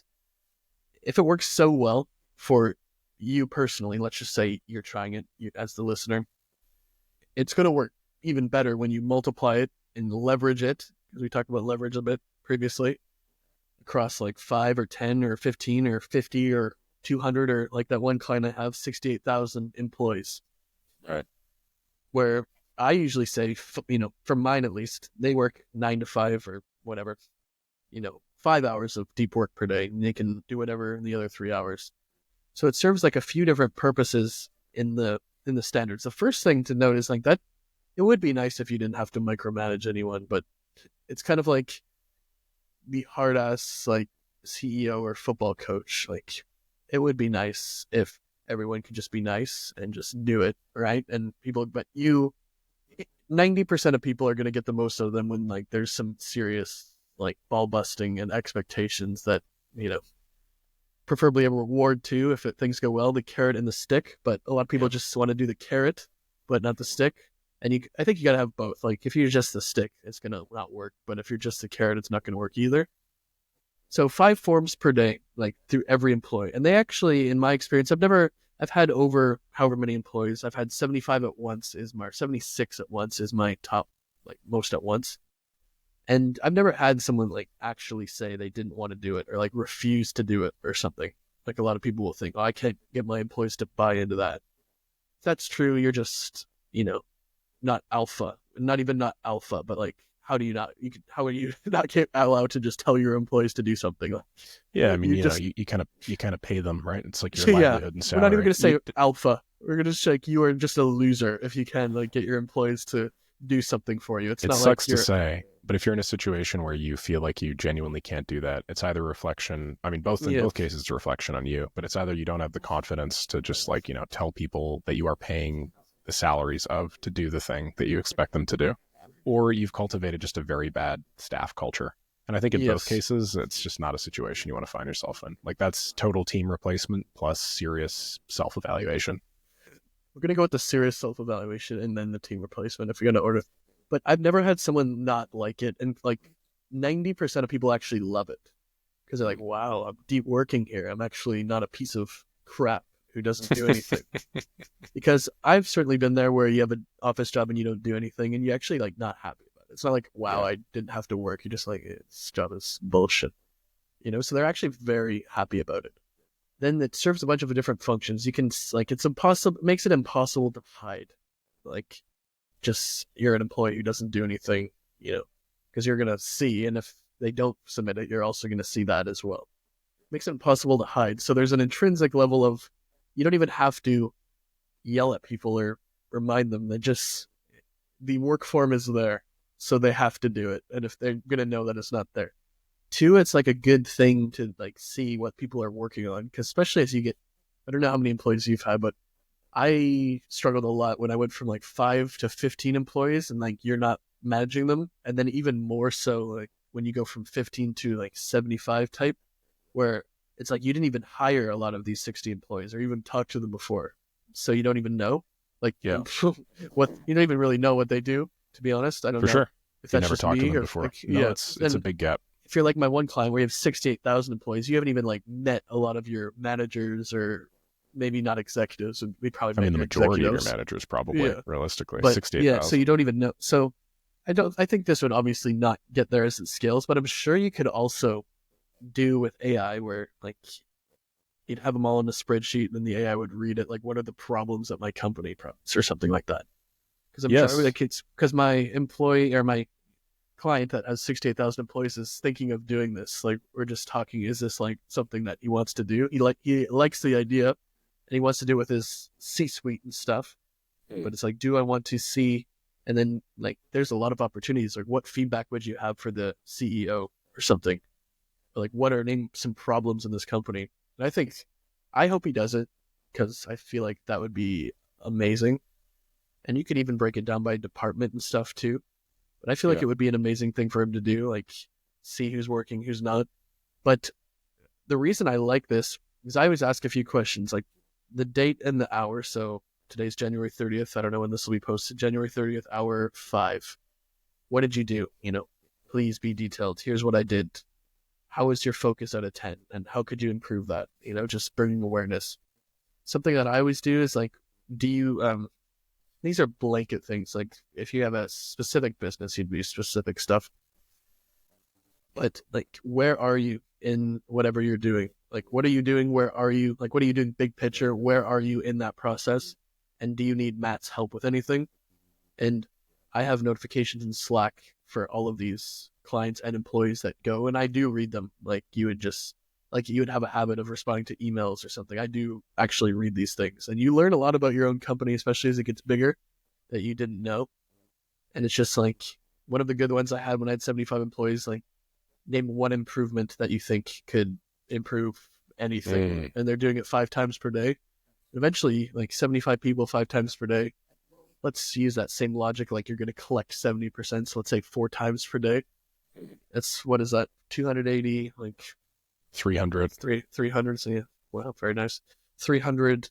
if it works so well for you personally, let's just say you're trying it as the listener, it's going to work even better when you multiply it and leverage it, because we talked about leverage a bit previously, across like 5 or 10 or 15 or 50 or 200, or like that one client I have, 68,000 employees. All right. Where I usually say, for mine at least, they work 9 to 5 or whatever, 5 hours of deep work per day, and they can do whatever in the other 3 hours. So it serves like a few different purposes in the standards. The first thing to note is like that it would be nice if you didn't have to micromanage anyone, but it's kind of like the hard ass like CEO or football coach. Like it would be nice if everyone could just be nice and just do it, right? And 90% of people are going to get the most out of them when like there's some serious like ball busting and expectations that, preferably a reward too if things go well, the carrot and the stick. But a lot of people just want to do the carrot, but not the stick. And I think you got to have both. Like if you're just the stick, it's going to not work. But if you're just the carrot, it's not going to work either. So 5 forms per day, like through every employee. And they actually, in my experience, I've had over however many employees. I've had 75 at once 76 at once is my top, like most at once. And I've never had someone like actually say they didn't want to do it or like refuse to do it or something. Like a lot of people will think, oh, I can't get my employees to buy into that. If that's true, you're just, not alpha, not alpha, but like, how are you not allowed to just tell your employees to do something? Yeah, I mean, you kind of pay them, right? It's like your livelihood and salary. We're not even going to say alpha. We're going to say like, you are just a loser if you can like get your employees to do something for you. It sucks to say, but if you're in a situation where you feel like you genuinely can't do that, it's either reflection. I mean, both cases, it's a reflection on you, but it's either you don't have the confidence to just like, tell people that you are paying the salaries of to do the thing that you expect them to do, or you've cultivated just a very bad staff culture. And I think in both cases, it's just not a situation you want to find yourself in. Like that's total team replacement plus serious self-evaluation. We're going to go with the serious self-evaluation and then the team replacement if you're going to order. But I've never had someone not like it. And like 90% of people actually love it because they're like, wow, I'm deep working here. I'm actually not a piece of crap who doesn't do anything. Because I've certainly been there where you have an office job and you don't do anything and you're actually like not happy about it. It's not like, wow, I didn't have to work. You're just like, this job is bullshit. So they're actually very happy about it. Then it serves a bunch of different functions. You can like, it makes it impossible to hide. Like just you're an employee who doesn't do anything, because you're going to see. And if they don't submit it, you're also going to see that as well. Makes it impossible to hide. So there's an intrinsic level of, you don't even have to yell at people or remind them that just the work form is there. So they have to do it. And if they're going to know that it's not there. 2, it's like a good thing to like see what people are working on. Because especially as you get, I don't know how many employees you've had, but I struggled a lot when I went from like 5 to 15 employees and like you're not managing them. And then even more so like when you go from 15 to like 75 type, where it's like you didn't even hire a lot of these 60 employees or even talk to them before. So you don't even know. Like what you don't even really know what they do, to be honest. I don't know. For sure. If that's never just talked to me them or before. like, No, it's a big gap. If you're like my one client where you have 68,000 employees, you haven't even like met a lot of your managers or maybe not executives. And we probably the majority of your managers probably realistically, 68,000. So you don't even know. So I think this would obviously not get there as it scales, but I'm sure you could also do with AI where like you'd have them all in a spreadsheet and then the AI would read it. Like, what are the problems at my company or something like that. Because I'm sure Yes. like it's because my employee or my client that has 68,000 employees is thinking of doing this. Like we're just talking, is this like something that he wants to do? He likes the idea and he wants to do it with his C-suite and stuff. But it's like, do I want to see? And then like, there's a lot of opportunities. Like, what feedback would you have for the CEO or something? Or, like, what are some problems in this company? And I hope he does it because I feel like that would be amazing. And you could even break it down by department and stuff too. But I feel like Yeah. it would be an amazing thing for him to do, like see who's working, who's not. But the reason I like this is I always ask a few questions, like the date and the hour. So today's January 30th. I don't know when this will be posted. January 30th, hour 5. What did you do? Please be detailed. Here's what I did. How was your focus out of 10? And how could you improve that? Just bringing awareness. Something that I always do is like, do you, these are blanket things. Like if you have a specific business, you'd be specific stuff. But like, where are you in whatever you're doing? Like, what are you doing? Where are you? Like, what are you doing big picture? Where are you in that process? And do you need Matt's help with anything? And I have notifications in Slack for all of these clients and employees that go, and I do read them. Like you would have a habit of responding to emails or something. I do actually read these things, and you learn a lot about your own company, especially as it gets bigger, that you didn't know. And it's just like one of the good ones I had when I had 75 employees. Like, name one improvement that you think could improve anything, and they're doing it 5 times per day. Eventually, like 75 people 5 times per day. Let's use that same logic. Like you're going to collect 70%. So let's say 4 times per day. That's what is that? 280, like 300. 300. So yeah, wow, very nice. 300,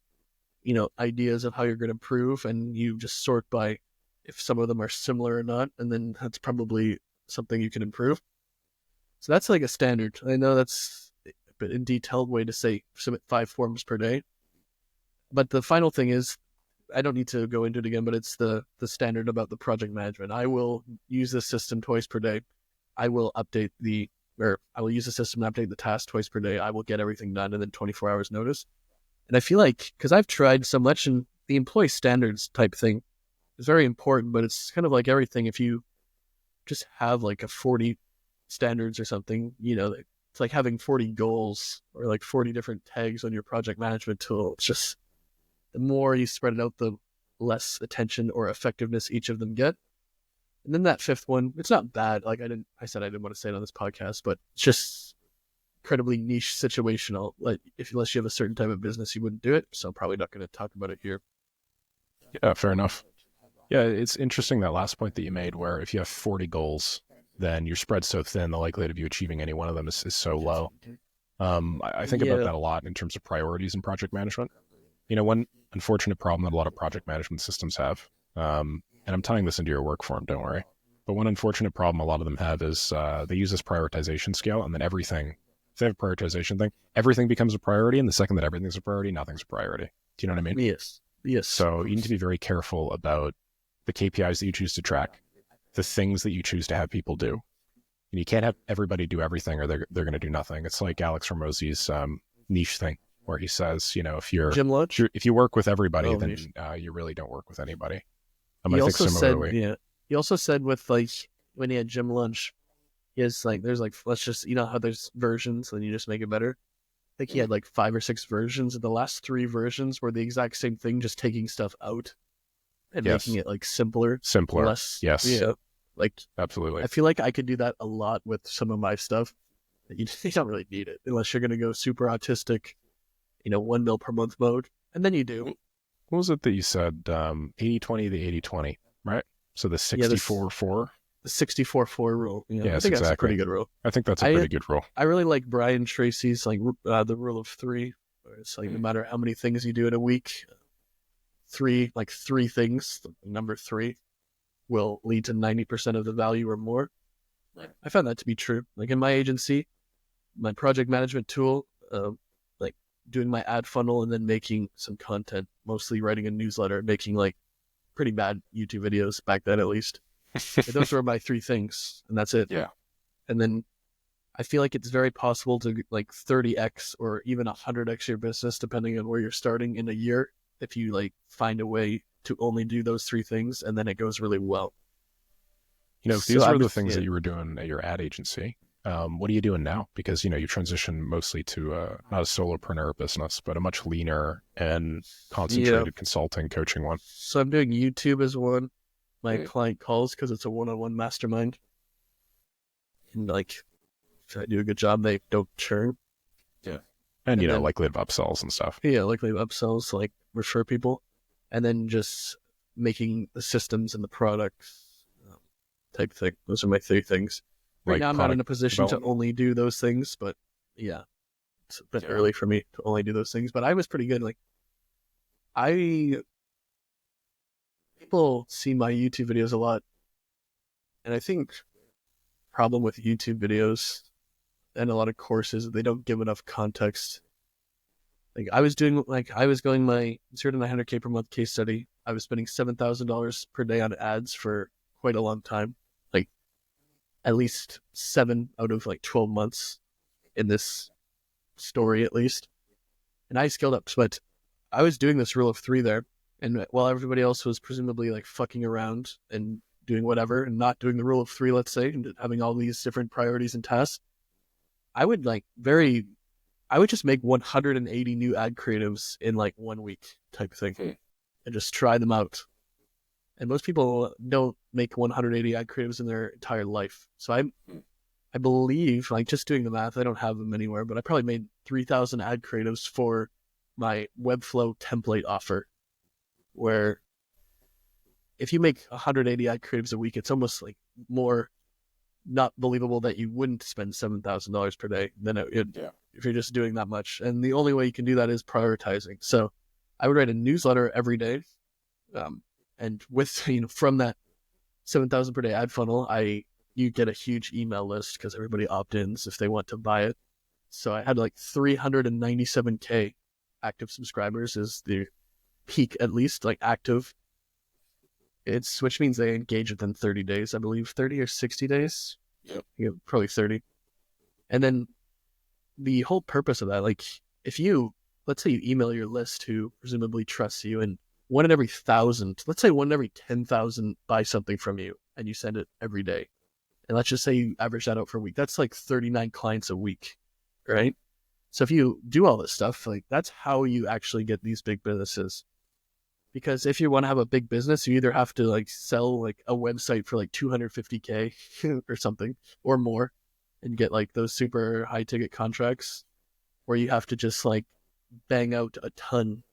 ideas of how you're going to improve, and you just sort by if some of them are similar or not, and then that's probably something you can improve. So that's like a standard. I know that's a bit in detailed way to say submit 5 forms per day. But the final thing is, I don't need to go into it again, but it's the standard about the project management. I will use this system twice per day. I will use the system to update the task twice per day. I will get everything done in then 24 hours notice. And I feel like, because I've tried so much, and the employee standards type thing is very important, but it's kind of like everything. If you just have like a 40 standards or something, it's like having 40 goals or like 40 different tags on your project management tool. It's just, the more you spread it out, the less attention or effectiveness each of them get. And then that 5th one, it's not bad. Like I said I didn't want to say it on this podcast, but it's just incredibly niche situational. Like unless you have a certain type of business, you wouldn't do it. So I'm probably not going to talk about it here. Yeah, fair enough. Yeah, it's interesting that last point that you made where if you have 40 goals, then your spread's so thin, the likelihood of you achieving any one of them is so low. I think about Yeah. that a lot in terms of priorities in project management. One unfortunate problem that a lot of project management systems have, and I'm tying this into your work form, don't worry, but one unfortunate problem a lot of them have is they use this prioritization scale, and then everything, if they have a prioritization thing, everything becomes a priority, and the second that everything's a priority, nothing's a priority. Do you know what I mean? Yes. Yes. So you need to be very careful about the KPIs that you choose to track, the things that you choose to have people do. And you can't have everybody do everything or they're going to do nothing. It's like Alex Hormozy's niche thing where he says, Gym lunch. if you work with everybody, then niche. you really don't work with anybody. He I think also said, similarly. yeah. He also said with like when he had gym lunch, he has like there's like let's just how there's versions and you just make it better. I think he had like 5 or 6 versions, and the last 3 versions were the exact same thing, just taking stuff out and Yes. making it like simpler, less. Yes. Yeah. Like Absolutely. I feel like I could do that a lot with some of my stuff. You don't really need it unless you're going to go super autistic, 1 mil per month mode, and then you do. What was it that you said? 80-20, the 80-20, right? So the 64-4? The 64-4 rule. Yes, I think that's a pretty good rule. I think that's a pretty good rule. I really like Brian Tracy's like the rule of 3, where it's like no matter how many things you do in a week, 3 things, number 3 will lead to 90% of the value or more. I found that to be true. Like in my agency, my project management tool, like doing my ad funnel and then making some content, mostly writing a newsletter, making like pretty bad YouTube videos back then at least. Those were my three things, and that's it. Yeah. And then I feel like it's very possible to like 30x or even 100x your business, depending on where you're starting in a year, if you like find a way to only do those three things, and then it goes really well. If So these were I'm the things that you were doing at your ad agency, what are you doing now? Because, you transitioned mostly to not a solopreneur business, but a much leaner and yeah. concentrated consulting coaching one. So I'm doing YouTube as one. My Mm. client calls because it's a one-on-one mastermind, and like if I do a good job, they don't churn. Yeah. And, And then likely of upsells and stuff. yeah, likely upsells, like refer people, and then just making the systems and the products type thing. Those are my three things. Right Like now, I'm not in product a position to development. only do those things, but yeah, it's a bit Yeah. early for me to only do those things. But I was pretty good. Like I, people see my YouTube videos a lot, and I think problem with YouTube videos and a lot of courses, they don't give enough context. Like I was going my 0 to 900K per month case study. I was spending $7,000 per day on ads for quite a long time, like at least 7 out of like 12 months in this story at least. And I scaled up, but I was doing this rule of three there. And while everybody else was presumably like fucking around and doing whatever and not doing the rule of three, let's say, and having all these different priorities and tasks, I would just make 180 new ad creatives in like 1 week type thing and just try them out. And most people don't make 180 ad creatives in their entire life. So I believe, like just doing the math, I don't have them anywhere, but I probably made 3,000 ad creatives for my Webflow template offer, where if you make 180 ad creatives a week, it's almost like more not believable that you wouldn't spend $7,000 per day than if you're just doing that much. And the only way you can do that is prioritizing. So I would write a newsletter every day. And with, from that 7,000 per day ad funnel, you get a huge email list because everybody opt-ins if they want to buy it. So I had like 397K active subscribers is the peak, at least, like active. Which means they engage within 30 days, I believe, 30 or 60 days. Yep. Yeah, probably 30. And then the whole purpose of that, like let's say you email your list who presumably trusts you, and one in every 1,000, let's say one in every 10,000 buy something from you, and you send it every day. And let's just say you average that out for a week. That's like 39 clients a week, right? So if you do all this stuff, like that's how you actually get these big businesses. Because if you want to have a big business, you either have to like sell like a website for like 250K or something or more and get like those super high ticket contracts, or you have to just like bang out a ton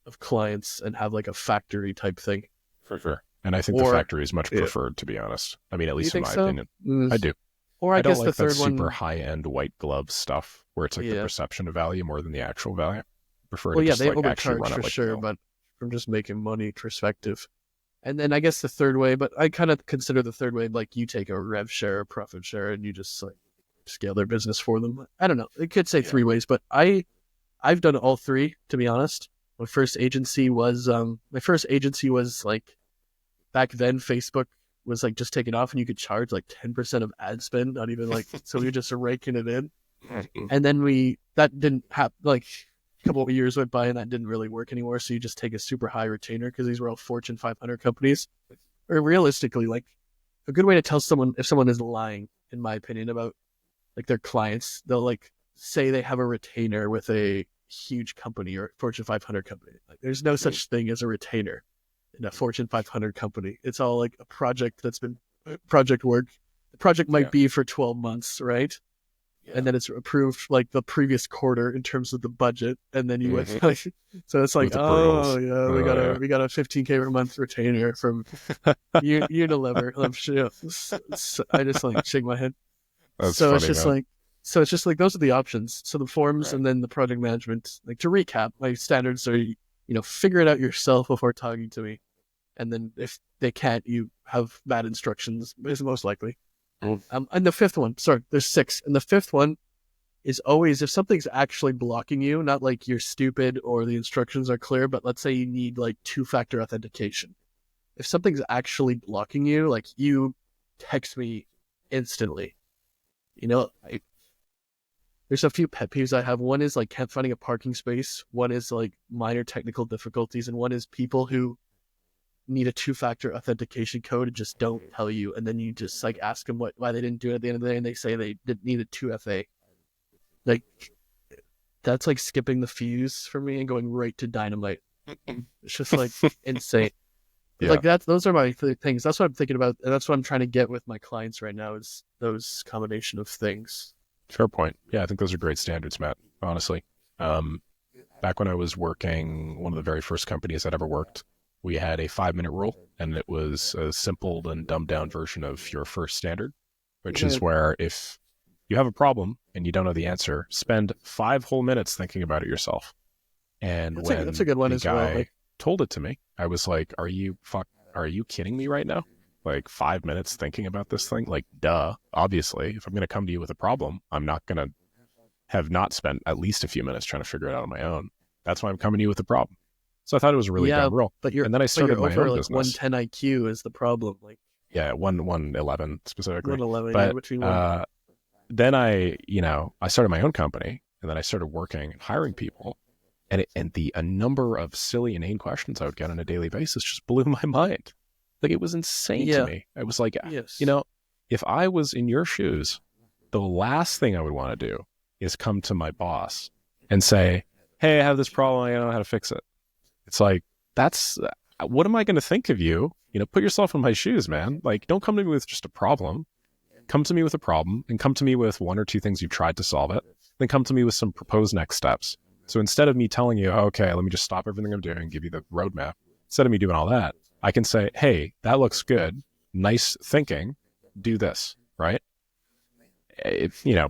of clients and have like a factory type thing. For sure. And I think the factory is much preferred, to be honest. I mean, at least in my opinion. I do. Or I don't guess like the third that super one, high-end white glove stuff where it's like the perception of value more than the actual value. I prefer to they just like actually overcharge run it for like sure, but from just making money perspective. And then I guess the third way, but I kind of consider the third way like you take a rev share, a profit share, and you just like scale their business for them. I don't know. It could say three ways, but I've done all three, to be honest. My first agency was like back then Facebook was like just taking off and you could charge like 10% of ad spend, not even like, so we were just raking it in. And then that didn't happen, like a couple of years went by and that didn't really work anymore. So you just take a super high retainer because these were all Fortune 500 companies. Or realistically, like a good way to tell someone if someone is lying, in my opinion, about like their clients, they'll like say they have a retainer with a huge company or Fortune 500 company. Like there's no such thing as a retainer in a Fortune 500 company. It's all like a project that's been project work. The project might be for 12 months, right? Yeah. And then it's approved like the previous quarter in terms of the budget. And then you went like, so it's like, oh yeah, we got a 15K per month retainer from Unilever. I'm sure. I just like shake my head. That's so funny, it's just man. like, so it's just like those are the options. So the forms and then the project management. Like to recap, my standards are figure it out yourself before talking to me, and then if they can't, you have bad instructions. Is most likely. And the fifth one, sorry, there's six, and the fifth one is always if something's actually blocking you, not like you're stupid or the instructions are clear, but let's say you need like 2-factor authentication. if something's actually blocking you, like you text me instantly. You know, there's a few pet peeves I have. One is like can't finding a parking space. One is like minor technical difficulties, and one is people who need a two-factor authentication code and just don't tell you, and then you just like ask them why they didn't do it at the end of the day, and they say they didn't need a 2FA. Like that's like skipping the fuse for me and going right to dynamite. It's just like insane. Yeah. Like those are my things. That's what I'm thinking about, and that's what I'm trying to get with my clients right now is those combination of things. Fair point. Yeah, I think those are great standards, Matt, honestly. Back when I was working, one of the very first companies I'd ever worked, we had a 5-minute rule, and it was a simple and dumbed down version of your first standard, which is where if you have a problem and you don't know the answer, spend 5 whole minutes thinking about it yourself. And That's a good one the as guy well. Like, told it to me, I was like, are you kidding me right now? Like 5 minutes thinking about this thing? Like, duh, obviously. If I'm going to come to you with a problem, I'm not going to have not spent at least a few minutes trying to figure it out on my own. That's why I'm coming to you with the problem. So I thought it was a really dumb rule. And then I started my own business. 110 IQ is the problem. Like, yeah, 111 specifically. 111, but between one. then I started my own company, and then I started working and hiring people. And a number of silly, inane questions I would get on a daily basis just blew my mind. Like, it was insane to me. I was like, if I was in your shoes, the last thing I would want to do is come to my boss and say, hey, I have this problem. I don't know how to fix it. It's like, what am I going to think of you? Put yourself in my shoes, man. Like, don't come to me with just a problem. Come to me with a problem, and come to me with 1 or 2 things you've tried to solve it. Then come to me with some proposed next steps. So instead of me telling you, okay, let me just stop everything I'm doing and give you the roadmap, instead of me doing all that, I can say, hey, that looks good. Nice thinking. Do this, right?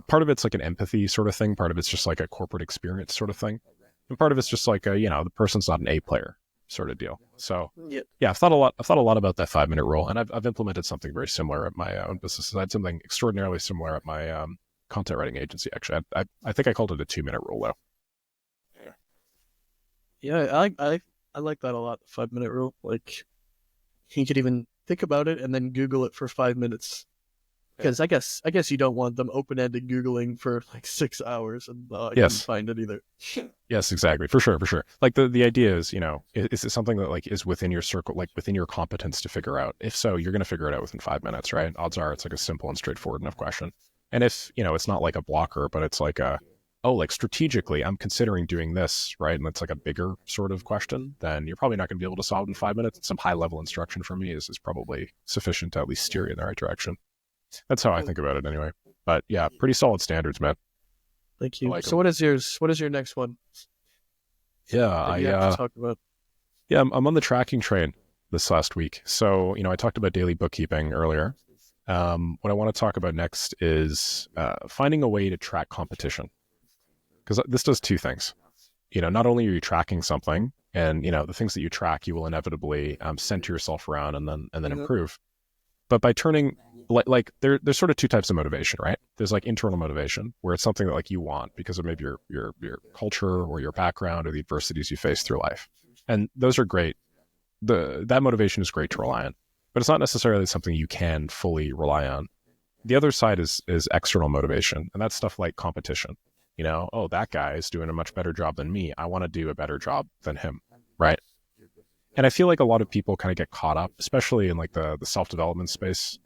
Part of it's like an empathy sort of thing. Part of it's just like a corporate experience sort of thing. And part of it's just like the person's not an A player sort of deal. So yeah, I've thought a lot about that 5-minute rule, and I've implemented something very similar at my own business. I had something extraordinarily similar at my content writing agency. Actually, I think I called it a 2-minute rule though. Yeah, I like that a lot. The 5-minute rule. Like, you could even think about it and then Google it for 5 minutes. Because I guess you don't want them open-ended Googling for like 6 hours and I didn't find it either. Yes, exactly. For sure. Like the idea is, is it something that like is within your circle, like within your competence to figure out? If so, you're going to figure it out within 5 minutes, right? Odds are it's like a simple and straightforward enough question. And if, it's not like a blocker, but it's like like strategically, I'm considering doing this, right? And it's like a bigger sort of question, then you're probably not going to be able to solve it in 5 minutes. Some high level instruction from me is probably sufficient to at least steer you in the right direction. That's how I think about it anyway. But yeah, pretty solid standards, man. Thank you. So what is yours? What is your next one? Yeah, I have to talk about. Yeah, I'm on the tracking train this last week. So, I talked about daily bookkeeping earlier. What I want to talk about next is finding a way to track competition. Because this does 2 things. Not only are you tracking something, and the things that you track, you will inevitably center yourself around and then improve. But by turning like there's sort of 2 types of motivation, right? There's like internal motivation, where it's something that like you want because of maybe your culture or your background or the adversities you face through life, and those are great. That motivation is great to rely on, but it's not necessarily something you can fully rely on. The other side is external motivation, and that's stuff like competition. Oh, that guy is doing a much better job than me. I want to do a better job than him, right? And I feel like a lot of people kind of get caught up, especially in like the self-development space,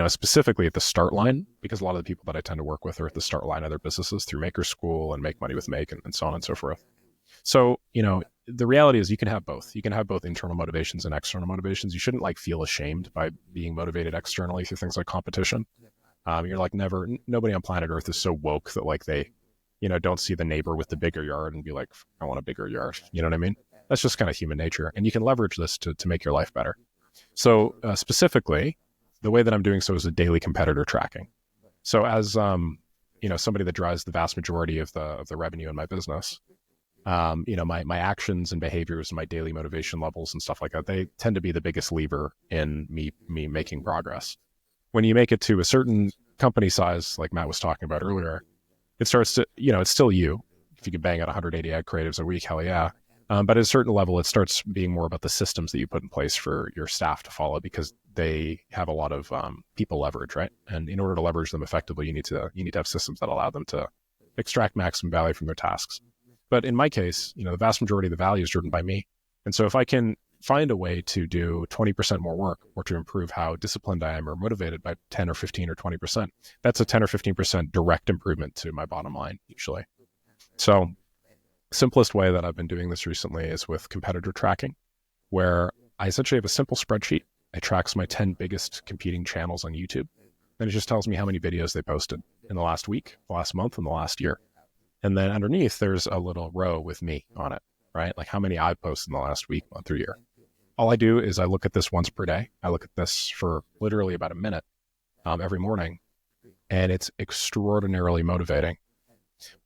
specifically at the start line, because a lot of the people that I tend to work with are at the start line of their businesses through Maker School and Make Money with Make and so on and so forth. So, the reality is you can have both. You can have both internal motivations and external motivations. You shouldn't like feel ashamed by being motivated externally through things like competition. You're like nobody on planet Earth is so woke that like they, don't see the neighbor with the bigger yard and be like, I want a bigger yard. You know what I mean? That's just kind of human nature. And you can leverage this to make your life better. So specifically, the way that I'm doing so is a daily competitor tracking. So as, somebody that drives the vast majority of the revenue in my business, my actions and behaviors and my daily motivation levels and stuff like that, they tend to be the biggest lever in me making progress. When you make it to a certain company size, like Matt was talking about earlier, it starts to, it's still you. If you could bang out 180 ad creatives a week, hell yeah. But at a certain level, it starts being more about the systems that you put in place for your staff to follow, because they have a lot of people leverage, right? And in order to leverage them effectively, you need to have systems that allow them to extract maximum value from their tasks. But in my case, the vast majority of the value is driven by me. And so if I can find a way to do 20% more work, or to improve how disciplined I am or motivated by 10 or 15 or 20%, that's a 10 or 15% direct improvement to my bottom line usually. So simplest way that I've been doing this recently is with competitor tracking, where I essentially have a simple spreadsheet. It tracks my 10 biggest competing channels on YouTube. Then it just tells me how many videos they posted in the last week, the last month, and the last year. And then underneath, there's a little row with me on it, right? Like how many I've posted in the last week, month, or year. All I do is I look at this once per day. I look at this for literally about a minute every morning, and it's extraordinarily motivating.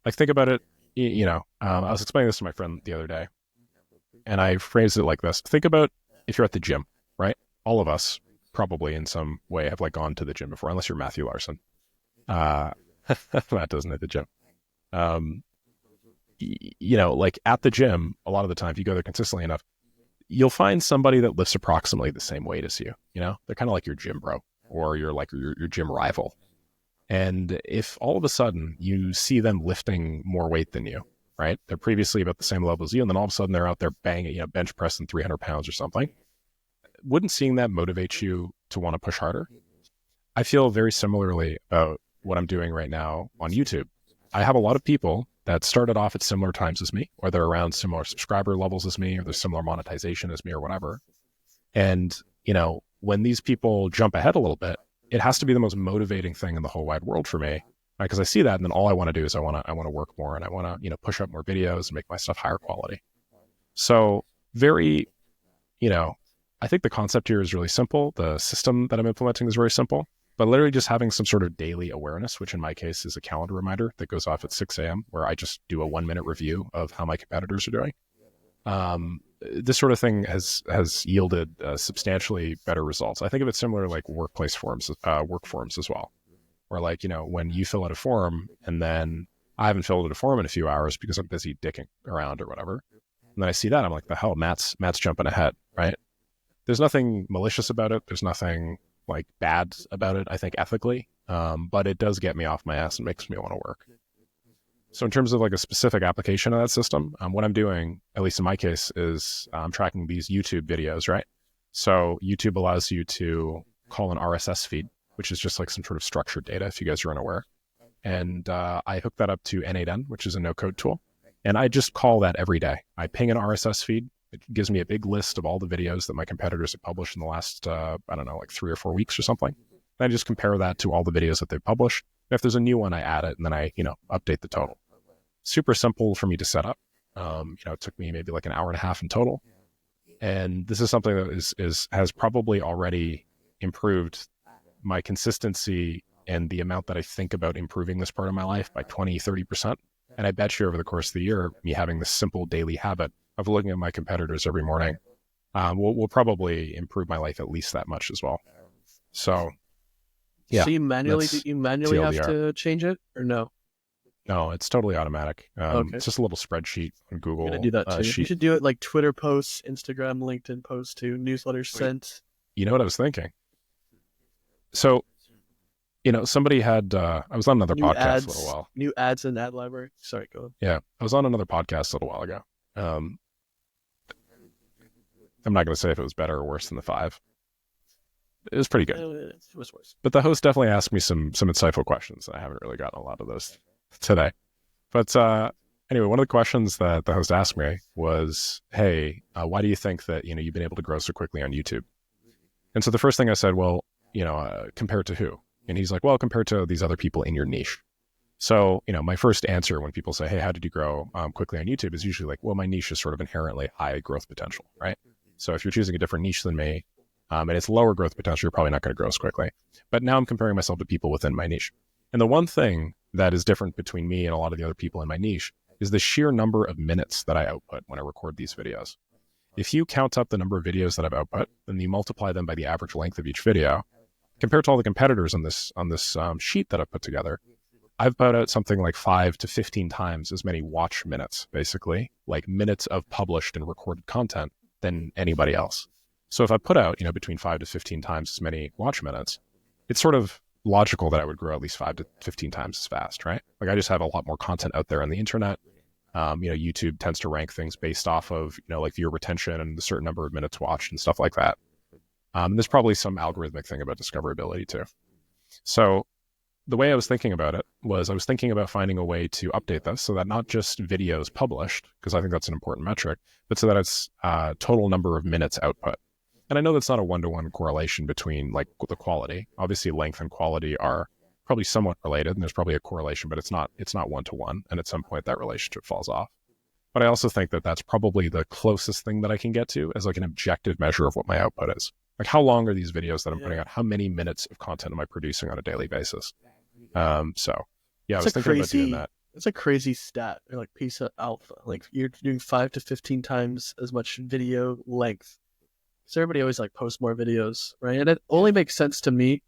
Like, think about it. I was explaining this to my friend the other day, and I phrased it like this. Think about if you're at the gym, right? All of us probably in some way have gone to the gym before, unless you're Matthew Larsen. Matt doesn't at the gym. Like at the gym, a lot of the time, if you go there consistently enough, you'll find somebody that lifts approximately the same weight as you. They're kind of like your gym bro, or you're like your gym rival. And if all of a sudden you see them lifting more weight than you, right? They're previously about the same level as you, and then all of a sudden they're out there banging, bench pressing 300 pounds or something. Wouldn't seeing that motivate you to want to push harder? I feel very similarly about what I'm doing right now on YouTube. I have a lot of people that started off at similar times as me, or they're around similar subscriber levels as me, or there's similar monetization as me, or whatever. And, when these people jump ahead a little bit, it has to be the most motivating thing in the whole wide world for me, right? Because I see that, and then all I want to do is I want to work more, and I want to, push up more videos and make my stuff higher quality. So very, I think the concept here is really simple. The system that I'm implementing is very simple, but literally just having some sort of daily awareness, which in my case is a calendar reminder that goes off at 6 a.m., where I just do a 1-minute review of how my competitors are doing. This sort of thing has yielded substantially better results. I think of it similar like work forms as well, where when you fill out a form and then I haven't filled out a form in a few hours because I'm busy dicking around or whatever, and then I see that, I'm like, the hell, Matt's jumping ahead, right? There's nothing malicious about it. There's nothing bad about it, I think, ethically, but it does get me off my ass and makes me want to work. So in terms of a specific application of that system, what I'm doing, at least in my case, is I'm tracking these YouTube videos, right? So YouTube allows you to call an RSS feed, which is just some sort of structured data, if you guys are unaware. And I hook that up to N8N, which is a no-code tool. And I just call that every day. I ping an RSS feed. It gives me a big list of all the videos that my competitors have published in the last, 3 or 4 weeks or something. And I just compare that to all the videos that they've published. And if there's a new one, I add it, and then I, update the total. Super simple for me to set up. It took me maybe an hour and a half in total. And this is something that has probably already improved my consistency and the amount that I think about improving this part of my life by 20, 30%. And I bet you over the course of the year, me having this simple daily habit of looking at my competitors every morning will probably improve my life at least that much as well. So, yeah. So you manually have to change it, or no? No, it's totally automatic. Okay. It's just a little spreadsheet on Google. I'm gonna do that too. You should do it like Twitter posts, Instagram, LinkedIn posts too, newsletters sent. You know what I was thinking? So, somebody had, I was on another podcast a little while. New ads in ad library. Sorry, go on. Yeah, I was on another podcast a little while ago. I'm not going to say if it was better or worse than the 5. It was pretty good. It was worse. But the host definitely asked me some insightful questions, and I haven't really gotten a lot of those today. But anyway, one of the questions that the host asked me was, hey, why do you think that, you've been able to grow so quickly on YouTube? And so the first thing I said, well, compared to who? And he's like, well, compared to these other people in your niche. So, my first answer when people say, hey, how did you grow quickly on YouTube is usually like, well, my niche is sort of inherently high growth potential, right? So if you're choosing a different niche than me, and it's lower growth potential, you're probably not going to grow as quickly. But now I'm comparing myself to people within my niche. And the one thing that is different between me and a lot of the other people in my niche is the sheer number of minutes that I output when I record these videos. If you count up the number of videos that I've output, then you multiply them by the average length of each video, compared to all the competitors on this sheet that I've put together, I've put out something like 5 to 15 times as many watch minutes, basically, like minutes of published and recorded content than anybody else. So if I put out, between 5 to 15 times as many watch minutes, it's sort of logical that I would grow at least 5 to 15 times as fast, right? Like I just have a lot more content out there on the internet. YouTube tends to rank things based off of, like viewer retention and the certain number of minutes watched and stuff like that. There's probably some algorithmic thing about discoverability too. So the way I was thinking about it was I was thinking about finding a way to update this so that not just videos published, because I think that's an important metric, but so that it's total number of minutes output. And I know that's not a one-to-one correlation between like the quality. Obviously, length and quality are probably somewhat related, and there's probably a correlation, but it's not one-to-one. And at some point, that relationship falls off. But I also think that that's probably the closest thing that I can get to as like an objective measure of what my output is. Like how long are these videos that I'm putting out? How many minutes of content am I producing on a daily basis? So yeah, I was thinking about doing that. It's a crazy stat, or like piece of alpha. Like you're doing 5 to 15 times as much video length. So everybody always like posts more videos, right? And it only makes sense to me. I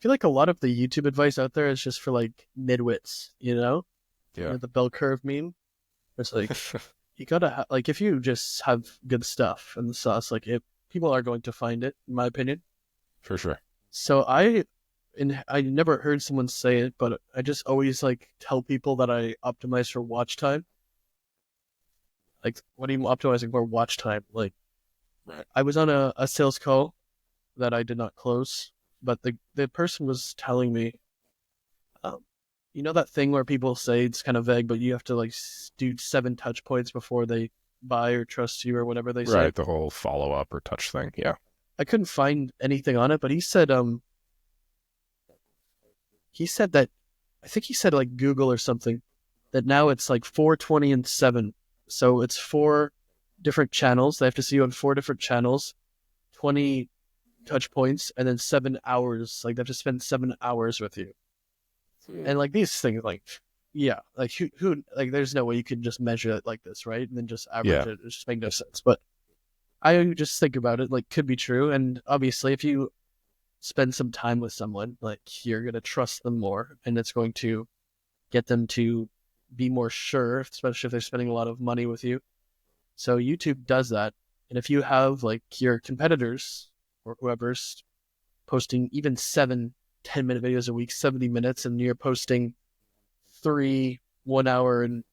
feel like a lot of the YouTube advice out there is just for like midwits, Yeah. The bell curve meme. It's like you gotta like if you just have good stuff and the sauce, like people are going to find it, in my opinion. For sure. So I never heard someone say it, but I just always like tell people that I optimize for watch time. Like, what are you optimizing for watch time? Like, right. I was on a sales call that I did not close, but the person was telling me, that thing where people say it's kind of vague, but you have to like do 7 touch points before they buy or trust you or whatever they say. Right, the whole follow up or touch thing. Yeah. I couldn't find anything on it, but he said that I think he said like Google or something that now it's like 4, 20, and 7. So it's 4 different channels. They have to see you on 4 different channels, 20 touch points, and then 7 hours. Like they have to spend 7 hours with you. And like these things, like like who like there's no way you can just measure it like this, right? And then just average it. It just makes no sense. But I just think about it like could be true. And obviously, if you spend some time with someone, like you're gonna trust them more, and it's going to get them to be more sure, especially if they're spending a lot of money with you. So YouTube does that. And if you have like your competitors or whoever's posting even 7 10-minute videos a week, 70 minutes, and you're posting 3 1 hour and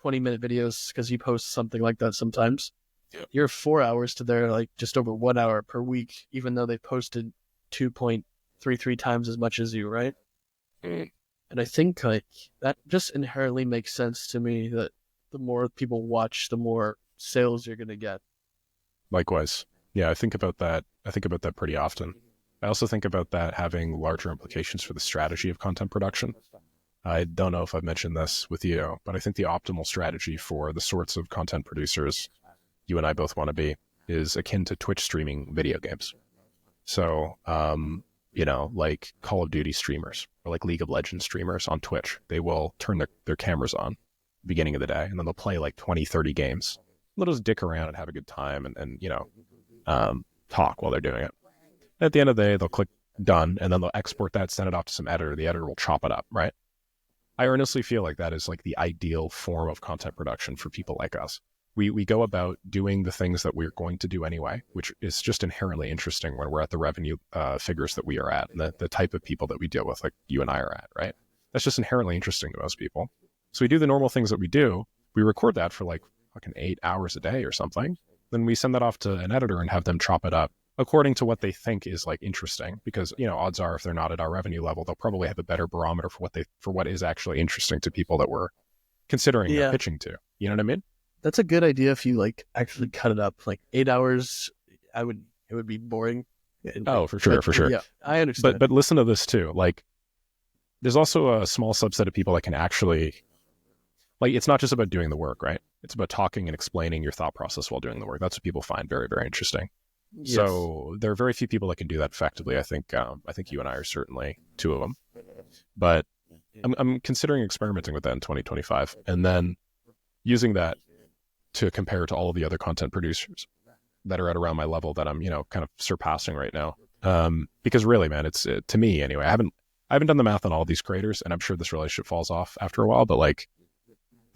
20-minute videos because you post something like that sometimes. Yep. You're 4 hours to their like just over 1 hour per week, even though they posted 2.33 times as much as you, right? Mm. And I think like that just inherently makes sense to me that the more people watch, the more sales you're gonna get. Likewise. Yeah, I think about that pretty often. I also think about that having larger implications for the strategy of content production. I don't know if I've mentioned this with you, but I think the optimal strategy for the sorts of content producers you and I both want to be is akin to Twitch streaming video games. So, like Call of Duty streamers or like League of Legends streamers on Twitch, they will turn their cameras on at the beginning of the day, and then they'll play like 20, 30 games. They'll just dick around and have a good time and talk while they're doing it. At the end of the day, they'll click done, and then they'll export that, send it off to some editor. The editor will chop it up, right? I earnestly feel like that is like the ideal form of content production for people like us. We go about doing the things that we're going to do anyway, which is just inherently interesting when we're at the revenue figures that we are at, and the type of people that we deal with, like you and I are at, right? That's just inherently interesting to most people. So we do the normal things that we do. We record that for like fucking 8 hours a day or something. Then we send that off to an editor and have them chop it up according to what they think is like interesting, because odds are if they're not at our revenue level, they'll probably have a better barometer for what is actually interesting to people that we're considering pitching to. You know what I mean? That's a good idea if you like actually cut it up. Like 8 hours, it would be boring. Oh, for sure. Yeah, I understand. But listen to this too. Like, there's also a small subset of people that can actually, like, it's not just about doing the work, right? It's about talking and explaining your thought process while doing the work. That's what people find very, very interesting. Yes. So there are very few people that can do that effectively. I think you and I are certainly 2 of them. But I'm considering experimenting with that in 2025, and then using that to compare to all of the other content producers that are at around my level that I'm, kind of surpassing right now. Because really, man, it's to me anyway, I I haven't done the math on all these creators, and I'm sure this relationship falls off after a while, but like,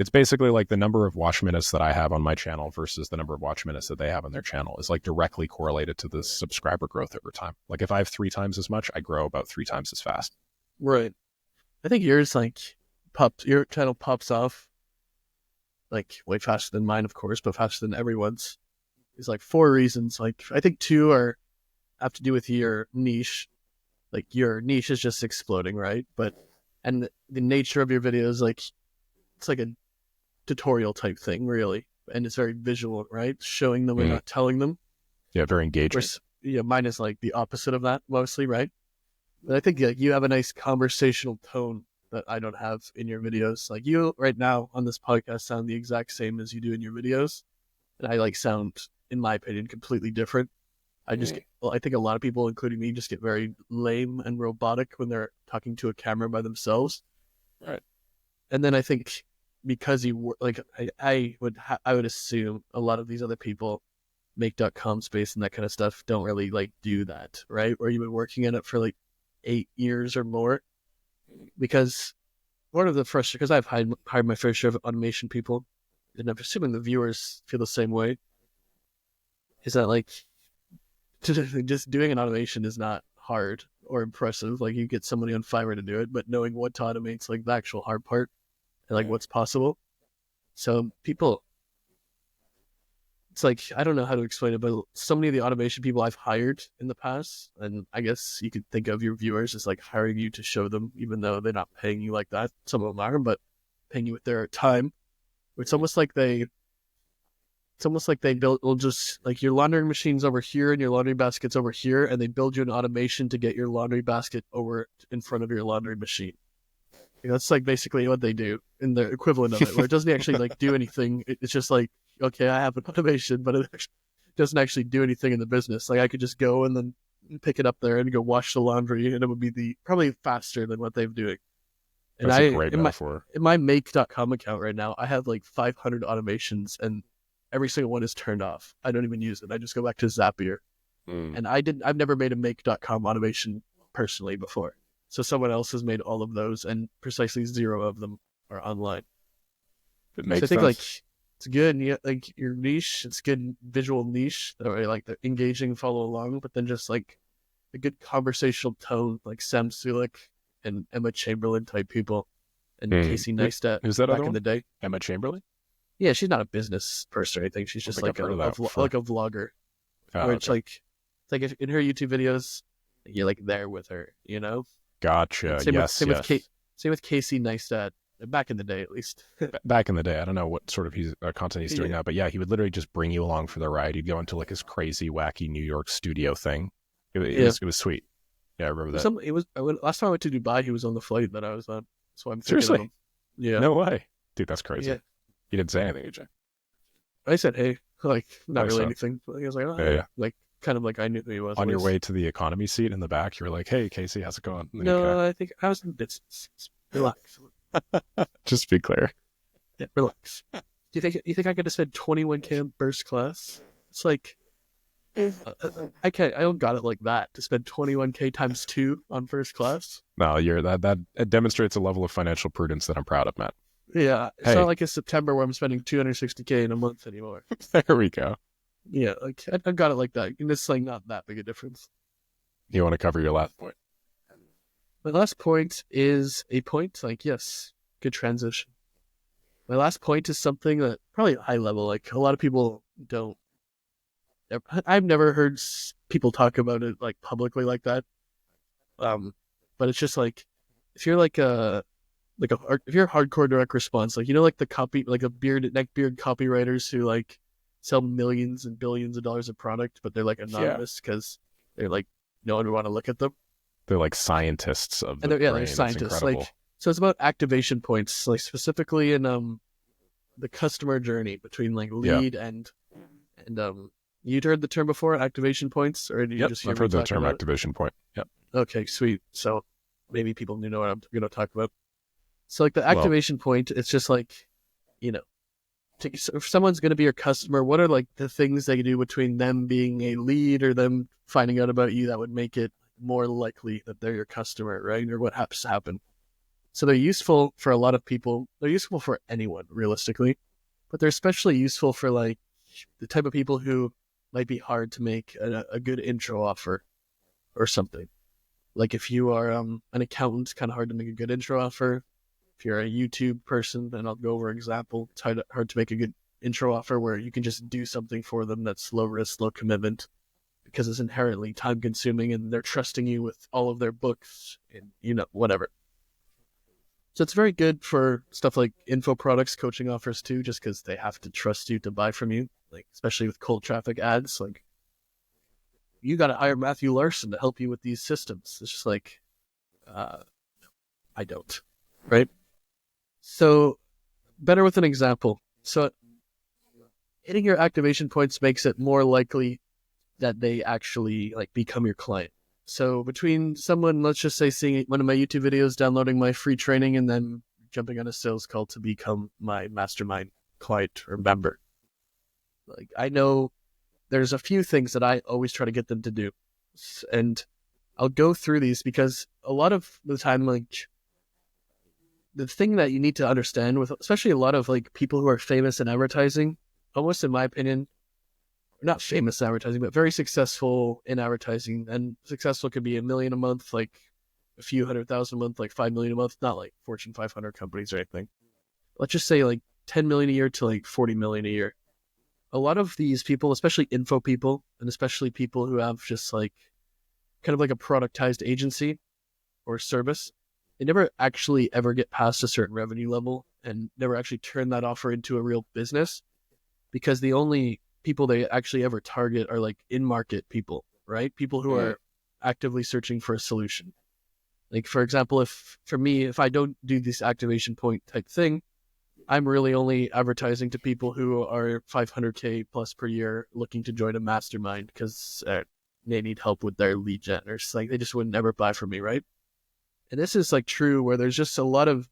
it's basically like the number of watch minutes that I have on my channel versus the number of watch minutes that they have on their channel is like directly correlated to the subscriber growth over time. Like if I have 3 times as much, I grow about 3 times as fast. Right. I think yours your channel pops off like way faster than mine, of course, but faster than everyone's. There's like 4 reasons. Like I think 2 have to do with your niche. Like your niche is just exploding, right? And the nature of your videos, like it's like a tutorial type thing, really, and it's very visual, right? Showing them and not telling them. Yeah, very engaging. Whereas, mine is like the opposite of that mostly, right? But I think you have a nice conversational tone that I don't have in your videos. Like you right now on this podcast sound the exact same as you do in your videos, and I like sound, in my opinion, completely different. I think a lot of people, including me, just get very lame and robotic when they're talking to a camera by themselves. Right. And then I think because I would assume a lot of these other people, make.com space and that kind of stuff, don't really like do that, right? Or you've been working in it for like 8 years or more. Because one of the because I've hired my fair share of automation people, and I'm assuming the viewers feel the same way, is that like just doing an automation is not hard or impressive. Like you get somebody on Fiverr to do it, but knowing what to automate's like the actual hard part and like what's possible. So people, it's like, I don't know how to explain it, but so many of the automation people I've hired in the past, and I guess you could think of your viewers as like hiring you to show them, even though they're not paying you like that. Some of them are, but paying you with their time. It's almost like they will just like your laundry machine's over here and your laundry basket's over here, and they build you an automation to get your laundry basket over in front of your laundry machine. That's like basically what they do in the equivalent of it, where it doesn't actually like do anything. It's just like, okay, I have an automation, but it doesn't actually do anything in the business. Like I could just go and then pick it up there and go wash the laundry, and it would be probably faster than what they're doing. And That's a great metaphor. In my make.com account right now, I have like 500 automations, and every single one is turned off. I don't even use it. I just go back to Zapier. And I've never made a make.com automation personally before. So someone else has made all of those, and precisely 0 of them are online. It makes so I think sense. like it's good. And like your niche, it's good visual niche that way, like the engaging, follow along, but then just like a good conversational tone, like Sam Sulik and Emma Chamberlain type people, and Casey Neistat. Who's that back other in one? the day? Emma Chamberlain? Yeah, she's not a business person or anything. She's just like a vlogger. Where it's like if in her YouTube videos, you're like there with her, Gotcha. Same with Casey Neistat, back in the day at least. Back in the day, I don't know what sort of content he's doing now, but yeah, he would literally just bring you along for the ride. He'd go into like his crazy, wacky New York studio thing. It was sweet. Yeah, I remember that. Last time I went to Dubai, he was on the flight that I was on. So I'm seriously. Of him. Yeah. No way, dude. That's crazy. Yeah. You didn't say anything, did you? I said, hey, like not really so. anything. He was like, oh, yeah. Like kind of like I knew who he was. On your way to the economy seat in the back, you were like, "Hey, Casey, how's it going?" No, I think I was in business. Relax. Just be clear. Yeah, relax. Do you think I could have spent $21K on first class? It's like I don't got it like that to spend $21K times 2 on first class. No, that it demonstrates a level of financial prudence that I'm proud of, Matt. Yeah, it's not like in September where I'm spending $260K in a month anymore. There we go. Yeah, like I got it like that. And it's like not that big a difference. You want to cover your last point? My last point is a point like, yes, good transition. My last point is something that probably high level, like a lot of people don't. I've never heard people talk about it like publicly like that. But it's just like if you're if you're a hardcore direct response, like like the neckbeard copywriters who like sell millions and billions of dollars of product, but they're like anonymous because they're like no one would want to look at them. They're like scientists of the brain. They're scientists. Like so, it's about activation points, like specifically in the customer journey between like lead and you'd heard the term before, activation points, or did you just hear I've heard the term activation point. Yep. Okay, sweet. So maybe people know what I'm going to talk about. So like the activation point, it's just like, if someone's going to be your customer, what are like the things they do between them being a lead or them finding out about you that would make it more likely that they're your customer, right? Or what has to happen. So they're useful for a lot of people. They're useful for anyone, realistically, but they're especially useful for like the type of people who might be hard to make a good intro offer or something. Like if you are an accountant, it's kind of hard to make a good intro offer. If you're a YouTube person, and I'll go over an example, it's hard to make a good intro offer where you can just do something for them that's low risk, low commitment, because it's inherently time consuming and they're trusting you with all of their books and, whatever. So it's very good for stuff like info products, coaching offers too, just because they have to trust you to buy from you, like especially with cold traffic ads. Like, you got to hire Matthew Larsen to help you with these systems. It's just like, I don't, right? So better with an example. So hitting your activation points makes it more likely that they actually like become your client. So between someone, let's just say, seeing one of my YouTube videos, downloading my free training, and then jumping on a sales call to become my mastermind client or member, like I know there's a few things that I always try to get them to do. And I'll go through these because a lot of the time, like the thing that you need to understand with, especially a lot of like people who are famous in advertising, almost in my opinion, not famous in advertising, but very successful in advertising. And successful could be $1 million a month, like a few 100,000 a month, like 5 million a month, not like Fortune 500 companies or anything. Let's just say like 10 million a year to like 40 million a year. A lot of these people, especially info people, and especially people who have just like kind of like a productized agency or service, they never actually ever get past a certain revenue level and never actually turn that offer into a real business, because the only people they actually ever target are like in-market people, right? People who are actively searching for a solution. Like, for example, if I don't do this activation point type thing, I'm really only advertising to people who are 500K plus per year looking to join a mastermind because they need help with their lead gen, or like they just wouldn't ever buy from me, right? And this is like true where there's just a lot of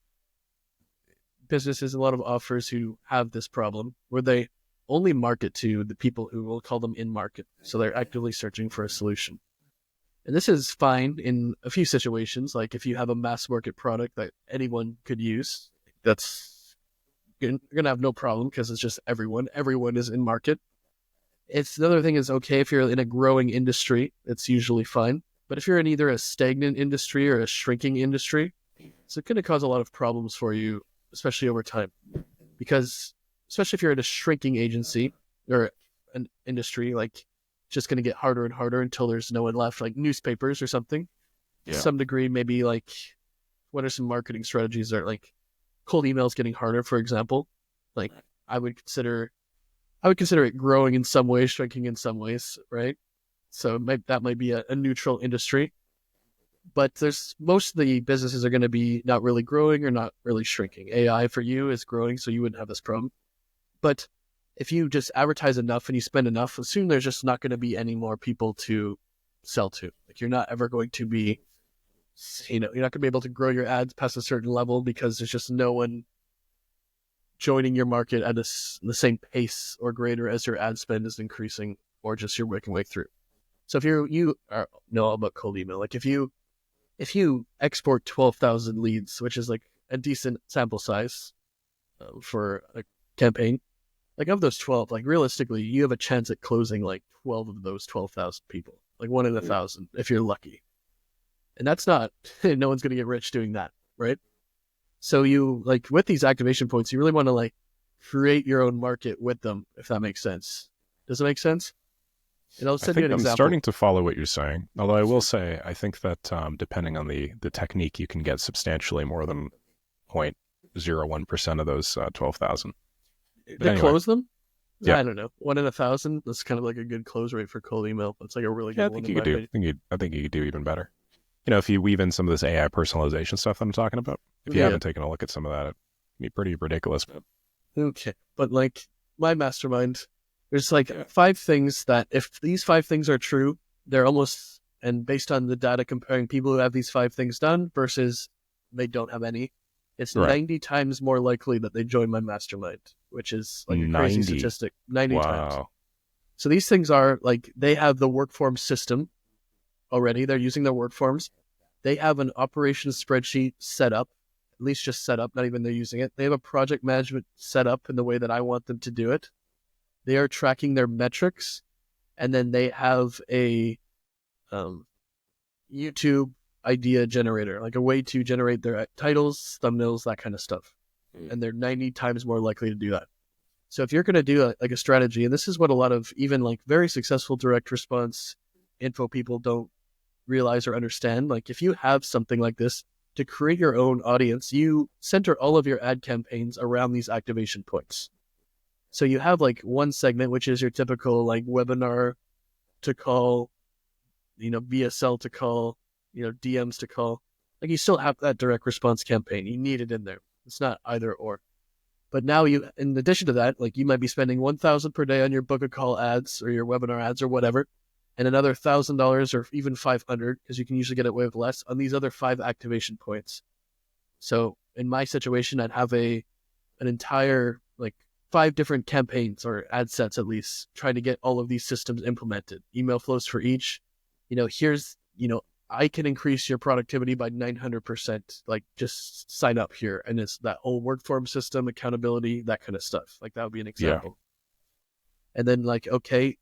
businesses, a lot of offers who have this problem where they only market to the people who will call them in market. So they're actively searching for a solution. And this is fine in a few situations. Like if you have a mass market product that anyone could use, that's you're going to have no problem because it's just everyone is in market. It's the other thing is okay if you're in a growing industry, it's usually fine. But if you're in either a stagnant industry or a shrinking industry, it's going to cause a lot of problems for you, especially over time. Because especially if you're in a shrinking agency or an industry, like it's just going to get harder and harder until there's no one left, like newspapers or something. To some degree, maybe like what are some marketing strategies that are like cold emails getting harder, for example. Like I would consider it growing in some ways, shrinking in some ways, right? So that might be a neutral industry. But most of the businesses are going to be not really growing or not really shrinking. AI for you is growing, so you wouldn't have this problem. But if you just advertise enough and you spend enough, soon there's just not going to be any more people to sell to. Like you're not ever going to be, you're not going to be able to grow your ads past a certain level because there's just no one joining your market at the same pace or greater as your ad spend is increasing, or just you're working way through. So if you know about cold email, like if you export 12,000 leads, which is like a decent sample size for a campaign, like of those 12, like realistically, you have a chance at closing like 12 of those 12,000 people, like 1 in 1,000 if you're lucky. And that's not, no one's going to get rich doing that, right? So you, like with these activation points, you really want to like create your own market with them, if that makes sense. Does it make sense? And I'll send you an example. I'm starting to follow what you're saying. Although I will say, I think that depending on the technique, you can get substantially more than 0.01% of those 12,000. To close them? Yeah. I don't know. 1 in 1,000. That's kind of like a good close rate for cold email. It's like a really good one. I think you could do even better. If you weave in some of this AI personalization stuff that I'm talking about, if you haven't taken a look at some of that, it'd be pretty ridiculous. Okay. But like my mastermind, there's like 5 things that if these 5 things are true, they're almost, and based on the data comparing people who have these 5 things done versus they don't have any, it's 90 times more likely that they join my mastermind, which is like a crazy statistic. 90 times. So these things are like, they have the workform system already. They're using their work forms. They have an operations spreadsheet set up, at least just set up, not even they're using it. They have a project management set up in the way that I want them to do it. They are tracking their metrics, and then they have a YouTube idea generator, like a way to generate their titles, thumbnails, that kind of stuff. And they're 90 times more likely to do that. So if you're going to do like a strategy, and this is what a lot of even like very successful direct response info people don't realize or understand, like if you have something like this to create your own audience, you center all of your ad campaigns around these activation points. So you have like one segment, which is your typical like webinar to call, VSL to call, DMs to call. Like you still have that direct response campaign. You need it in there. It's not either or. But now you, in addition to that, like you might be spending $1,000 per day on your book a call ads or your webinar ads or whatever, and another $1,000 or even $500, because you can usually get away with less on these other 5 activation points. So in my situation, I'd have an entire like 5 different campaigns or ad sets at least, trying to get all of these systems implemented. Email flows for each. Here's, I can increase your productivity by 900%. Like just sign up here. And it's that whole work form system, accountability, that kind of stuff. Like that would be an example. Yeah. And then like, okay,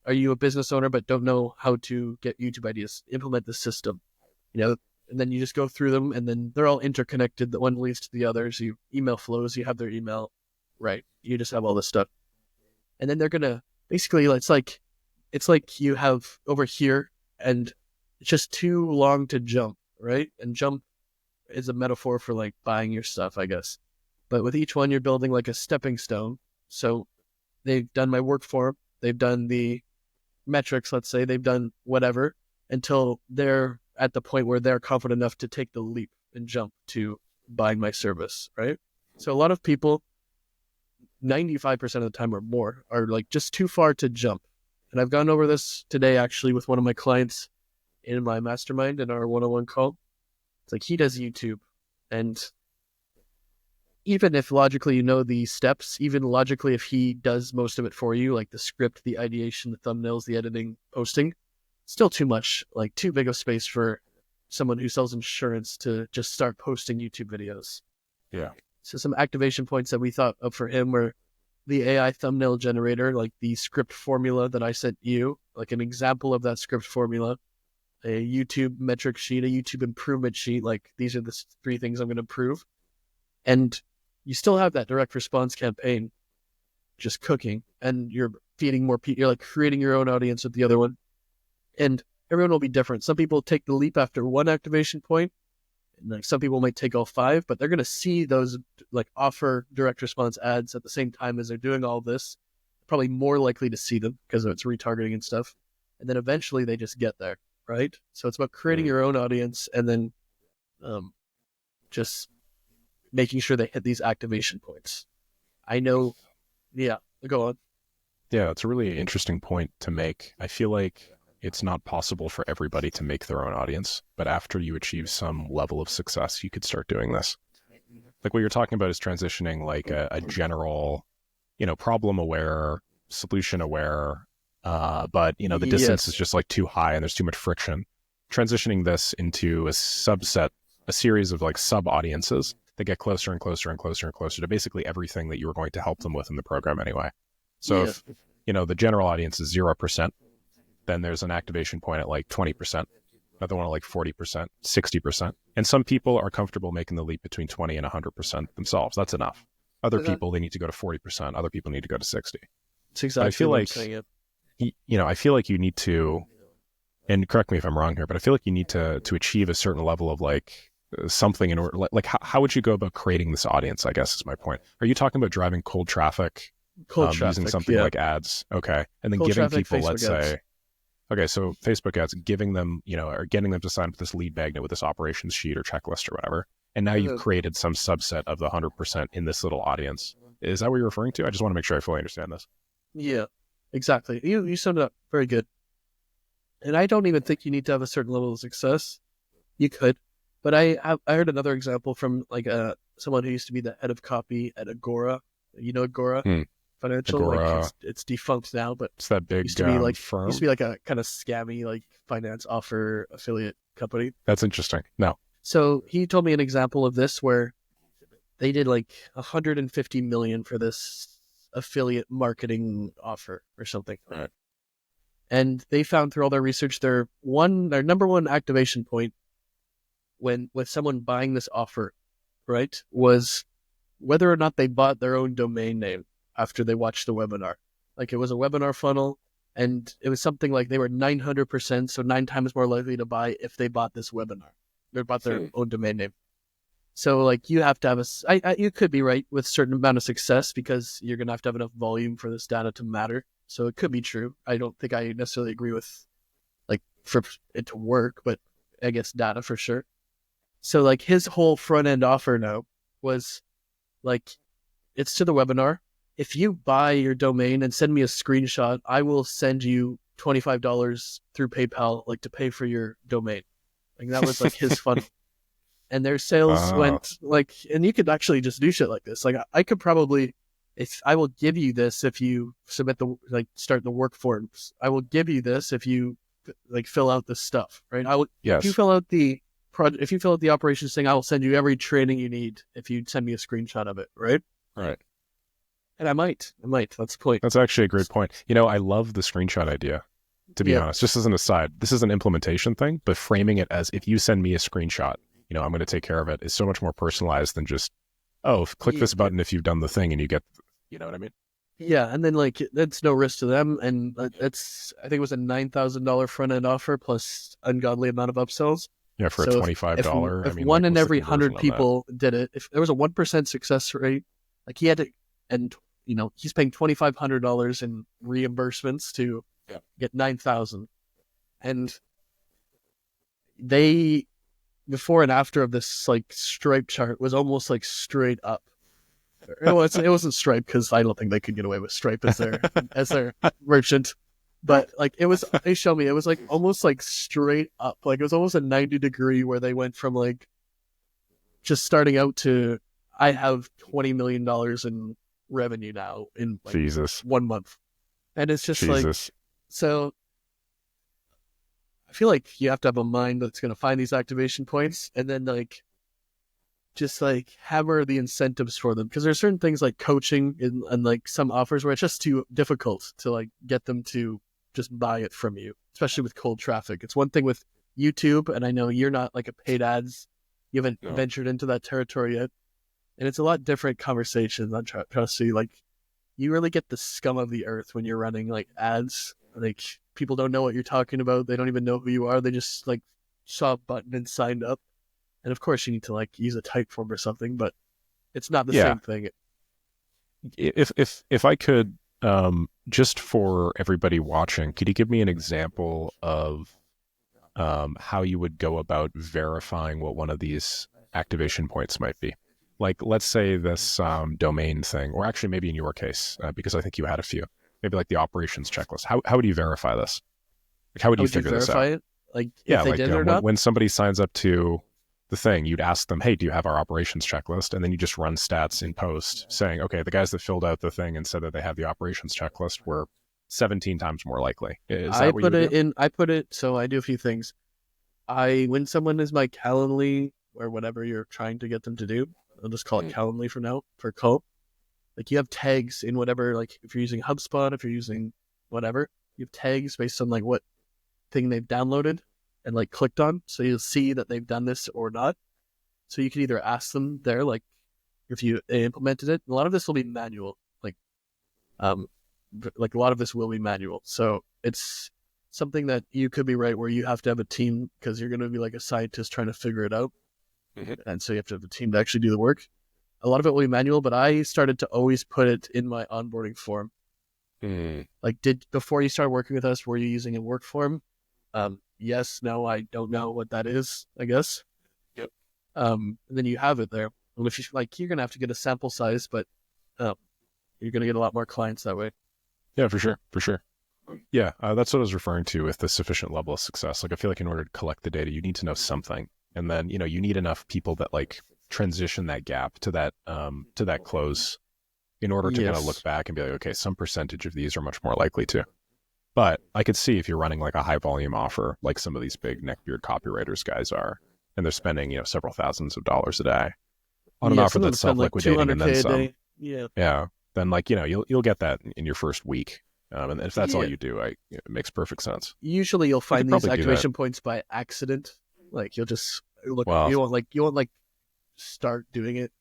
are you a business owner but don't know how to get YouTube ideas? Implement the system, and then you just go through them, and then they're all interconnected. The one leads to the others. You email flows, you have their email, right? You just have all this stuff. And then they're going to basically, it's like you have over here, and it's just too long to jump, right? And jump is a metaphor for like buying your stuff, I guess. But with each one, you're building like a stepping stone. So they've done my work form, they've done the metrics, let's say, they've done whatever until they're at the point where they're confident enough to take the leap and jump to buying my service, right? So a lot of people, 95% of the time or more, are like just too far to jump. And I've gone over this today actually with one of my clients in my mastermind in our one-on-one call. It's like he does YouTube, and even if logically the steps, even logically if he does most of it for you, like the script, the ideation, the thumbnails, the editing, posting, still too much, like too big of space for someone who sells insurance to just start posting YouTube videos. Yeah. So some activation points that we thought of for him were the AI thumbnail generator, like the script formula that I sent you, like an example of that script formula, a YouTube metric sheet, a YouTube improvement sheet, like these are the 3 things I'm going to improve. And you still have that direct response campaign just cooking, and you're feeding more people. You're like creating your own audience with the other one. And everyone will be different. Some people take the leap after one activation point, and like some people might take all 5, but they're going to see those like offer direct response ads at the same time as they're doing all this. Probably more likely to see them because it's retargeting and stuff. And then eventually they just get there, right? So it's about creating your own audience, and then just making sure they hit these activation points. I know, yeah, go on. Yeah, it's a really interesting point to make. I feel like it's not possible for everybody to make their own audience, but after you achieve some level of success, you could start doing this. Like what you're talking about is transitioning like a general, problem aware, solution aware, but the distance is just like too high and there's too much friction. Transitioning this into a subset, a series of like sub audiences that get closer and closer and closer and closer to basically everything that you were going to help them with in the program anyway. So if, the general audience is 0%, then there's an activation point at like 20%, another one at like 40%, 60%. And some people are comfortable making the leap between 20 and 100% themselves. That's enough. Other people, they need to go to 40%. Other people need to go to 60. It's exactly but I feel what like, I'm saying. I feel like you need to, and correct me if I'm wrong here, but I feel like you need to achieve a certain level of like something in order, like how would you go about creating this audience, I guess is my point. Are you talking about driving cold traffic, using something like ads? Okay. And then cold giving traffic, people, Facebook let's ads. Say, okay, so Facebook ads, giving them, or getting them to sign up this lead magnet with this operations sheet or checklist or whatever. And now you've created some subset of the 100% in this little audience. Is that what you're referring to? I just want to make sure I fully understand this. Yeah, exactly. You summed it up very good. And I don't even think you need to have a certain level of success. You could. But I heard another example from like someone who used to be the head of copy at Agora. You know Agora? Financial. Like Agora. it's defunct now, but It's that big used to be firm. like a kind of scammy like finance offer affiliate company. That's interesting. No. So he told me an example of this where they did like 150 million for this affiliate marketing offer or something. Right. And they found through all their research their number one activation point when with someone buying this offer, right, was whether or not they bought their own domain name after they watched the webinar. Like it was a webinar funnel, and it was something like they were 900%, so 9 times more likely to buy if they bought this webinar. They bought their own domain name. So like you have to have you could be right with a certain amount of success because you're going to have enough volume for this data to matter. So it could be true. I don't think I necessarily agree with like for it to work, but I guess data for sure. So like his whole front end offer now was like, it's to the webinar. If you buy your domain and send me a screenshot, I will send you $25 through PayPal, like to pay for your domain. Like that was like his funnel. And their sales went like, and you could actually just do shit like this. Like I could probably, if I will give you this if you submit start the work forms. I will give you this if you like fill out this stuff, right? Yes. If you fill out the operations thing, I will send you every training you need if you send me a screenshot of it, right? Right. And I might. That's the point. That's actually a great point. I love the screenshot idea, to be honest. Just as an aside, this is an implementation thing, but framing it as if you send me a screenshot, I'm going to take care of it is so much more personalized than just, click this button if you've done the thing and you get, you know what I mean? Yeah, and then like that's no risk to them, and I think it was a $9,000 front end offer plus ungodly amount of upsells. Yeah, for a $25. If one in every 100 people did it, if there was a 1% success rate, like he had to, and he's paying $2,500 in reimbursements to get 9,000, and they before and after of this like Stripe chart was almost like straight up. It wasn't Stripe because I don't think they could get away with Stripe as their merchant, but like they showed me it was like almost like straight up, like it was almost a 90-degree where they went from like just starting out to I have $20 million in revenue now in like Jesus 1 month, and it's just Jesus. like so. I feel like you have to have a mind that's going to find these activation points and then like just like hammer the incentives for them, because there's certain things like coaching and like some offers where it's just too difficult to like get them to just buy it from you, especially with cold traffic. It's one thing with YouTube, and I know you're not like a paid ads, you haven't ventured into that territory yet, and it's a lot different conversation. I'm trying to see like you really get the scum of the earth when you're running like ads. Like people don't know what you're talking about. They don't even know who you are. They just like saw a button and signed up. And of course you need to like use a type form or something, but it's not the same thing. If I could, just for everybody watching, could you give me an example of how you would go about verifying what one of these activation points might be? Like, let's say this domain thing, or actually maybe in your case, because I think you had a few, maybe like the operations checklist. How would you verify this? Like, how would you figure this out? It? Like, if they did it or not? When somebody signs up to the thing, you'd ask them, hey, do you have our operations checklist? And then you just run stats in post saying, okay, the guys that filled out the thing and said that they have the operations checklist were 17 times more likely. I put it, so I do a few things. When someone is my Calendly or whatever you're trying to get them to do, I'll just call it Calendly for now, for call. Like you have tags in whatever, like if you're using HubSpot, if you're using whatever, you have tags based on like what thing they've downloaded and like clicked on. So you'll see that they've done this or not. So you can either ask them there, like if they implemented it. A lot of this will be manual. Like a lot of this will be manual. So it's something that you could be right where you have to have a team because you're going to be like a scientist trying to figure it out. Mm-hmm. And so you have to have a team to actually do the work. A lot of it will be manual, but I started to always put it in my onboarding form. Like, before you started working with us, were you using a work form? Yes, no, I don't know what that is, I guess. Yep. And then you have it there. And if you're going to have to get a sample size, but you're going to get a lot more clients that way. Yeah, for sure. For sure. Yeah, that's what I was referring to with the sufficient level of success. Like, I feel like in order to collect the data, you need to know something. And then, you need enough people that like transition that gap to that close, in order to kind of look Yes. back and be like, okay, some percentage of these are much more likely to. But I could see if you're running like a high volume offer, like some of these big neckbeard copywriters guys are, and they're spending, several thousands of dollars a day on an Yeah, offer some of them that's spend like self-liquidating and then 200K a some. day. Yeah. Yeah. Then like, you'll get that in your first week. And if that's all Yeah. you do, it makes perfect sense. Usually you'll We could find these probably do that. activation points by accident. Like you'll just look, Well, you won't like start doing it.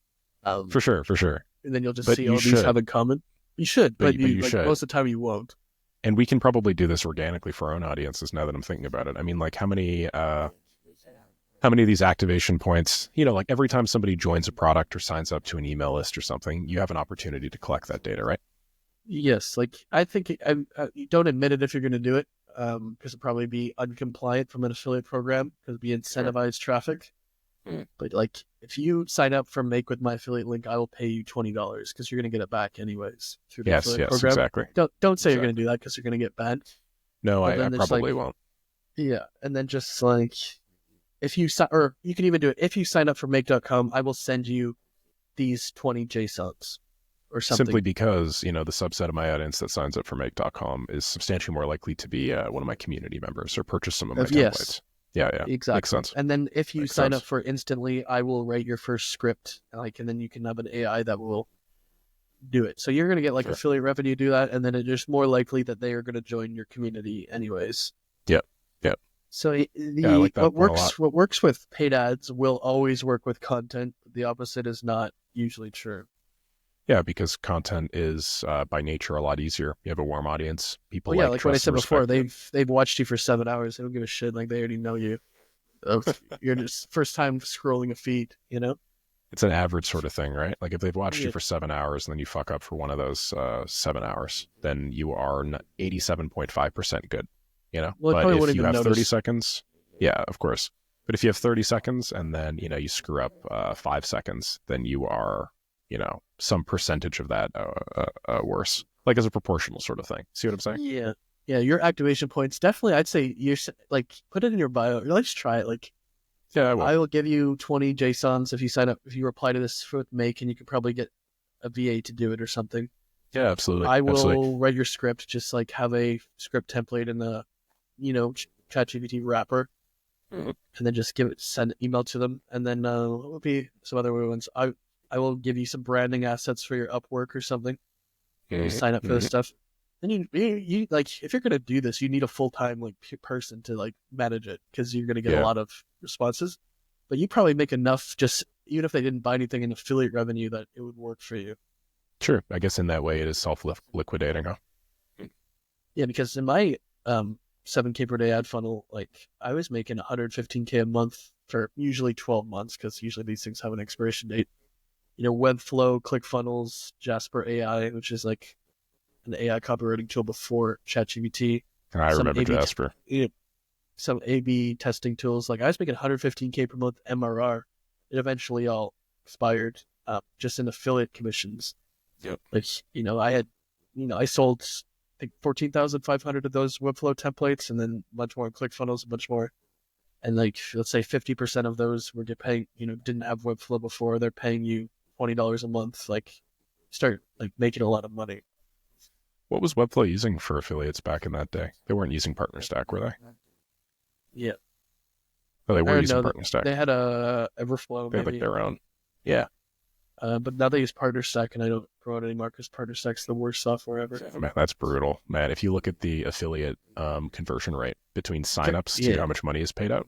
for sure, for sure. And then you'll just But see you all these have should. in common. You should, but But you you like should. most of the time you won't. And we can probably do this organically for our own audiences now that I'm thinking about it. I mean, like how many of these activation points, like every time somebody joins a product or signs up to an email list or something, you have an opportunity to collect that data, right? Yes, like I think you don't admit it if you're going to do it, because it'd probably be uncompliant from an affiliate program because it'd be incentivized traffic. But like if you sign up for Make with my affiliate link, I will pay you $20 because you're going to get it back anyways through the Yes, affiliate yes, program. exactly. Don't say you're going Exactly. to do that because you're going to get banned. No, But I then there's probably like won't. yeah, and then just like if you or you can even do it if you sign up for Make.com, I will send you these 20 JSONs or something. Simply because, the subset of my audience that signs up for make.com is substantially more likely to be one of my community members or purchase some of my Yes. templates. Yeah, yeah. Exactly. Makes sense. And then if you Makes sign sense. up for Instantly, I will write your first script, and then you can have an AI that will do it. So you're going to get like Sure. affiliate revenue do that, and then it's just more likely that they are going to join your community anyways. Yep. Yep. So I like that point a lot. what works with paid ads will always work with content. The opposite is not usually true. Yeah, because content is by nature a lot easier. You have a warm audience. People Well, yeah, like like what I trust said and before, respect. they've watched you for 7 hours. They don't give a shit. Like they already know you. You're just first time scrolling a feed, It's an average sort of thing, right? Like if they've watched you Yeah. for 7 hours and then you fuck up for one of those 7 hours, then you are 87.5% good, Well, I But probably if wouldn't you even have 30 notice. seconds, yeah, of course. But if you have 30 seconds and then, you screw up 5 seconds, then you are, some percentage of that worse, like as a proportional sort of thing. See what I'm saying? Yeah. Yeah, your activation points definitely. I'd say you're like put it in your bio. Let's try it. Like Yeah, I will. I will give you 20 JSONs if you sign up. If you reply to this with Make, and you can probably get a VA to do it or something. Yeah, absolutely. I Absolutely. will write your script. Just like have a script template in the, ChatGPT wrapper, Mhm. and then just send an email to them. And then what would be some other ones? I will give you some branding assets for your Upwork or something. You sign up for this Mhm. stuff. Then you like if you're gonna do this, you need a full time like person to like manage it because you're gonna get a Yeah, lot of responses. But you probably make enough just even if they didn't buy anything in affiliate revenue that it would work for you. sure. I guess in that way it is self-liquidating, huh? Yeah, because in my 7K per day ad funnel, like I was making 115K a month for usually 12 months because usually these things have an expiration date. Webflow, ClickFunnels, Jasper AI, which is like an AI copywriting tool before ChatGPT. I Some remember A/B, Jasper. some A/B testing tools. Like I was making 115K per month MRR. It eventually all expired, just in affiliate commissions. Yep. Like I had, I sold I think 14,500 of those Webflow templates, and then a bunch more in ClickFunnels, a bunch more. And like let's say 50% of those were paying, didn't have Webflow before. They're paying you $20 a month. Like start like making a lot of money. What was Webflow using for affiliates back in that day? They weren't using PartnerStack, were they? Yeah. Oh, they were Or using no, PartnerStack. they had a Everflow They had like maybe. their own. Yeah. But now they use PartnerStack, and I don't promote anymore because PartnerStack's the worst software ever. Man, that's brutal, man. If you look at the affiliate conversion rate between signups to Yeah. how much money is paid out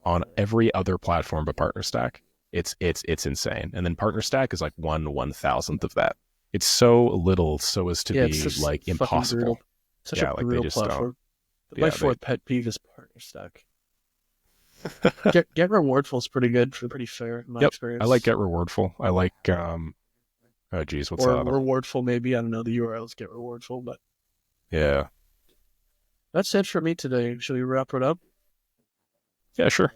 on every other platform but PartnerStack, it's insane. And then PartnerStack is like 1/1000th of that. It's so little, so as to Yeah, be it's just like fucking impossible. brutal. Such Yeah, a like they brutal just don't. platform. But my Yeah, fourth pet peeve is PartnerStack. Get Rewardful is pretty good, pretty fair in my Yep. experience. I like Get Rewardful. I like oh geez, what's Or that other? Rewardful, maybe. I don't know the URLs. Get Rewardful, but Yeah. that's it for me today. Should we wrap it up? Yeah, sure.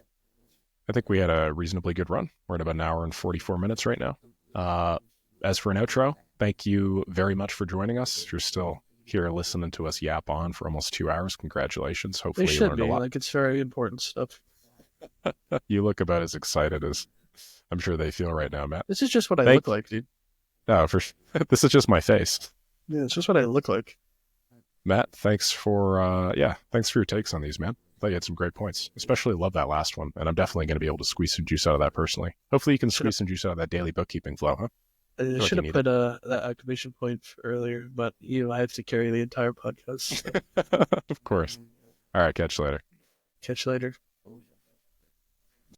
I think we had a reasonably good run. We're at about an hour and 44 minutes right now. As for an outro, thank you very much for joining us. If you're still here listening to us yap on for almost 2 hours, congratulations. They Hopefully you should learned a be. lot. Like, it's very important stuff. You look about as excited as I'm sure they feel right now, Matt. This is just what I Thank look like, dude. No, this is just my face. Yeah, it's just what I look like. Matt, thanks for your takes on these, man. I thought you had some great points. Especially love that last one, and I'm definitely going to be able to squeeze some juice out of that personally. Hopefully, you can Should have squeeze some juice out of that daily bookkeeping flow, huh? I I feel like should you have need put that exclamation point earlier, but I have to carry the entire podcast. So. it. Of course. All right, catch you later. Catch you later.